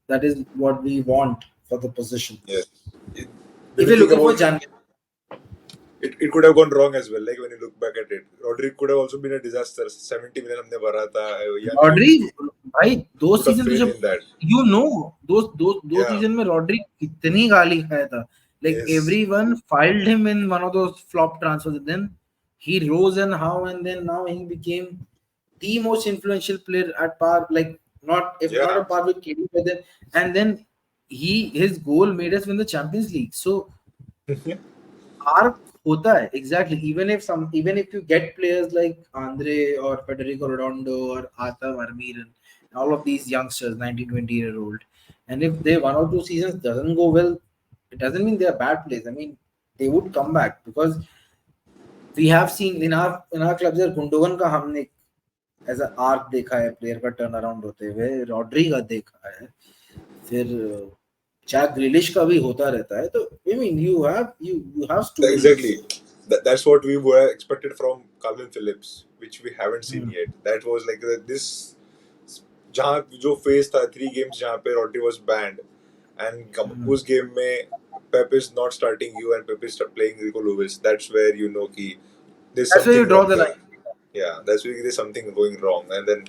that is what we want for the position. Yes. It, when If you you're think looking for about Jan, it could have gone wrong as well. Like when you look back at it, Rodri could have also been a disaster. 70 million हमने भरा था, young kid. Rodri, भाई दो Put a season तो faith जब in that. दो Yeah. Season में Rodri कितनी गाली खाया था. Like Yes. everyone filed him in one of those flop transfers. Then he rose and how, and then now he became the most influential player at par. Like not if not Yeah. at par with KD, but then and then his goal made us win the Champions League. So arc होता है exactly. Even if you get players like Andre or Federico Redondo or Arthur Vermeer and all of these youngsters, 19, 20-year-old, and if they one or two seasons doesn't go well, it doesn't mean they're bad players. I mean, they would come back because we have seen in our clubs यार Gundogan का हमने as a arc देखा है, player का turn around होते हुए Rodri का देखा है, फिर जैक ग्रिलिश का भी होता रहता है. तो I mean you have stories. Exactly. That's what we were expected from Calvin Phillips, which we haven't seen yet. That was like this जहाँ जो phase था 3 games जहाँ पे Rodri was banned, and उस game में Pep is not starting you and Pep is playing Rico Lewis. That's where you know कि there's That's where you something draw wrong the there. line. Yeah, that's where there's something going wrong, and then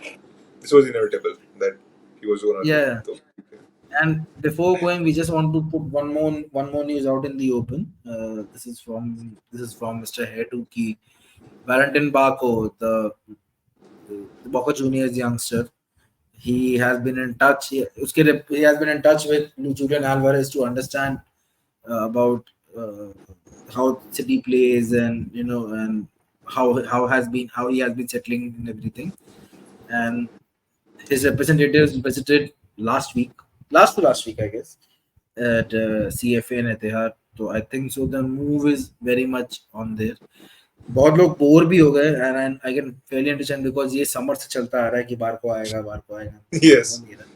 this was inevitable that he was gonna leave. Yeah. So, And before going, we just want to put one more news out in the open. This is from Mr. Hetuki. Valentin Barco, the Boca Juniors youngster. He has been in touch. He has been in touch with Julian Alvarez to understand about how City plays, and and how he has been settling and everything. And his representatives visited last week, I guess, at CFA and Etihad. So I think so. The move is very much on there. बहुत लोग bore भी हो गए and I can Fairlie understand because ये summer से चलता आ रहा है कि बार को आएगा हो Yes. नहीं रहा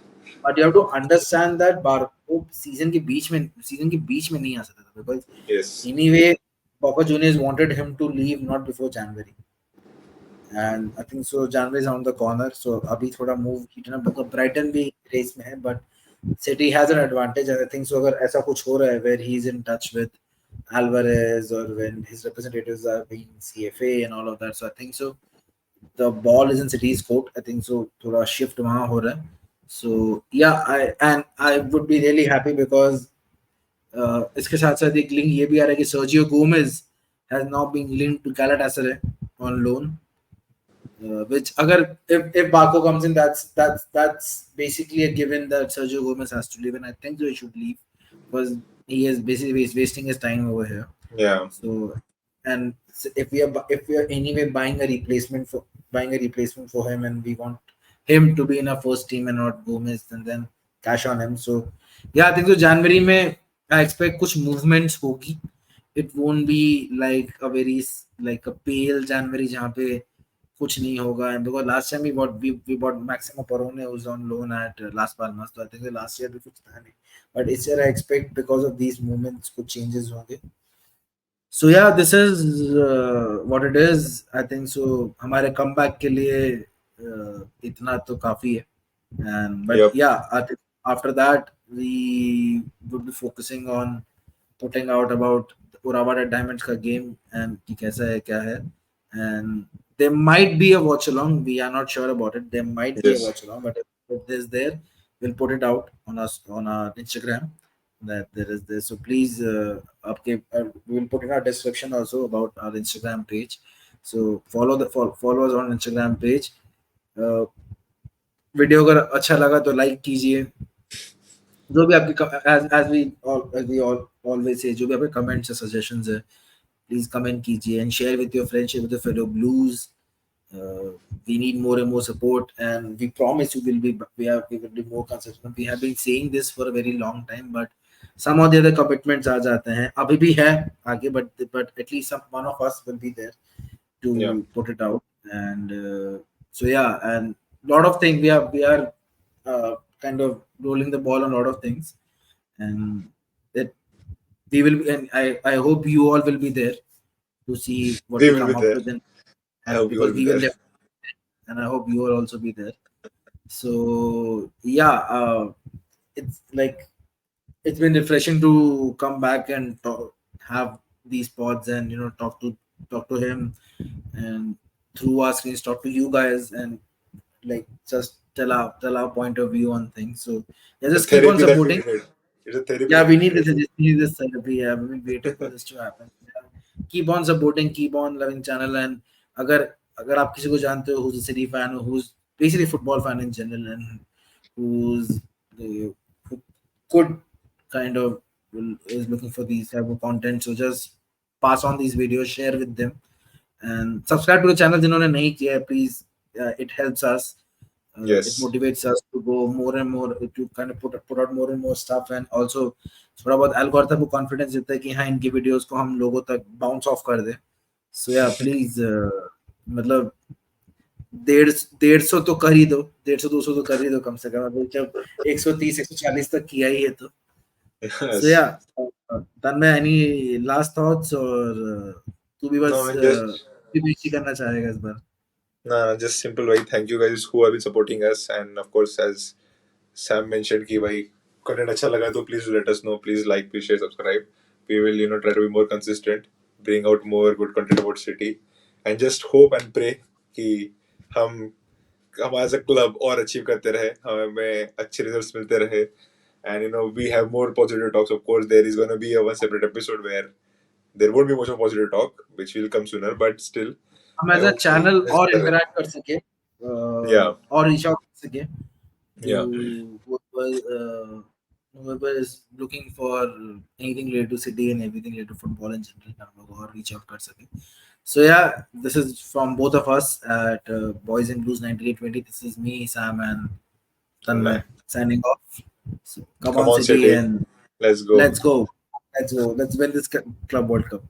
but you have to understand that बार को सीजन के बीच में नहीं आ सकता था because Yes. Anyway Boca Juniors wanted him to leave not before January and I think so January is on the corner so अभी थोड़ा move कितना मतलब Brighton भी रेस में है but City has an advantage and I think so अगर ऐसा कुछ हो रहा है where he is in touch with Alvarez or when his representatives are being CFA and all of that. So I think so the ball is in City's court. I think so थोड़ा shift वहाँ हो रहा है. So yeah, I would be really happy because इसके साथ साथ एक link ये भी आ रहा है कि Sergio Gomez has now been linked to Galatasaray on loan. Which अगर if Barco comes in, that's basically a given that Sergio Gomez has to leave, and I think so he should leave because he is basically he's wasting his time over here. Yeah. So, and if we are anyway buying a replacement for him, and we want him to be in our first team and not Gomez, and then cash on him. So, yeah, I think so. January में I expect कुछ movements होगी. It won't be like a pale January जहाँ पे कुछ नहीं होगा and because last time we bought Maximo Perrone who's on loan at Las Palmas so I think the last year भी कुछ था नहीं but this year I expect because of these movements कुछ changes होंगे so yeah this is what it is I think so हमारे comeback के लिए इतना तो काफी है and but Yep. yeah I think after that we would be focusing on putting out about Urawa Red Diamonds का game and कि कैसा है क्या है and there might be a watch along. We are not sure about it. There might be a Yes. watch along, but if there's there, we'll put it out on us on our Instagram that there is this. So please, we will put in our description also about our Instagram page. So follow us on Instagram page. Uh, video अगर अच्छा लगा तो like कीजिए जो भी आपकी as we always say जो भी आपके कमेंट्स है सजेशंस है प्लीज कमेंट कीजिए and share with your friends with your fellow blues we need more and more support and we promise you we will be more consistent we have been saying this for a very long time but some of the other commitments आ जाते हैं अभी भी है आगे but at least one of us will be there to Yeah. put it out and so yeah and lot of things we are kind of rolling the ball on a lot of things and that we will and I hope you all will be there to see what We we will be come up there. with I and hope you will because be we will there. and I hope you will also be there. So yeah, it's like it's been refreshing to come back and have these pods and talk to him and through our screens talk to you guys and like just tell our point of view on things. So yeah, The just keep on therapy that we supporting. needed. It's a therapy Yeah, that we we need this. needed. We need this therapy. Yeah, we've been waiting for this to happen. Yeah. Keep on supporting. Keep on loving channel. And अगर अगर आप किसी को जानते हो who's a City fan or who's basically football fan in general and who could kind of is looking for these type of content, so just pass on these videos, share with them, and subscribe to the channel. जिन्होंने नहीं किया है, please. It helps us. It Yes. motivates us to go more and more to kind of put out more and more stuff and also थोड़ा बहुत algorithm को confidence देता है कि हाँ इनकी videos को हम लोगों तक bounce off कर दे so yeah please मतलब 150 तो कर ही दो 150-200 तो कर ही दो कम से कम अभी जब 130-140 तक किया ही है तो so Yes. yeah तन्मय any last thoughts और तू भी No, बस I mean just करना चाहेगा इस बार no, just simple. Bhai, thank you guys who have been supporting us, and of course, as Sam mentioned, कि भाई content अच्छा लगा तो please do let us know. Please like, please share, subscribe. We will try to be more consistent, bring out more good content about City, and just hope and pray कि हम हमारा सा club और achieve करते रहे हमें अच्छे results मिलते रहे and we have more positive talks. Of course there is going to be a one separate episode where there won't be much of positive talk which will come sooner but still हम I as a hope कि channel और बेहतर रहे. Interact कर सके Yeah. और reach out कर सके to Yeah. whoever is looking for anything related to city and everything related to football in general हम लोग और reach out कर सके So yeah, this is from both of us at Boys in Blues 9820. This is me, Sam, and Tanmay Tanmay. signing off. So come Come on, on, City, City. and Let's go. let's go. Let's go. Let's win this Club World Cup.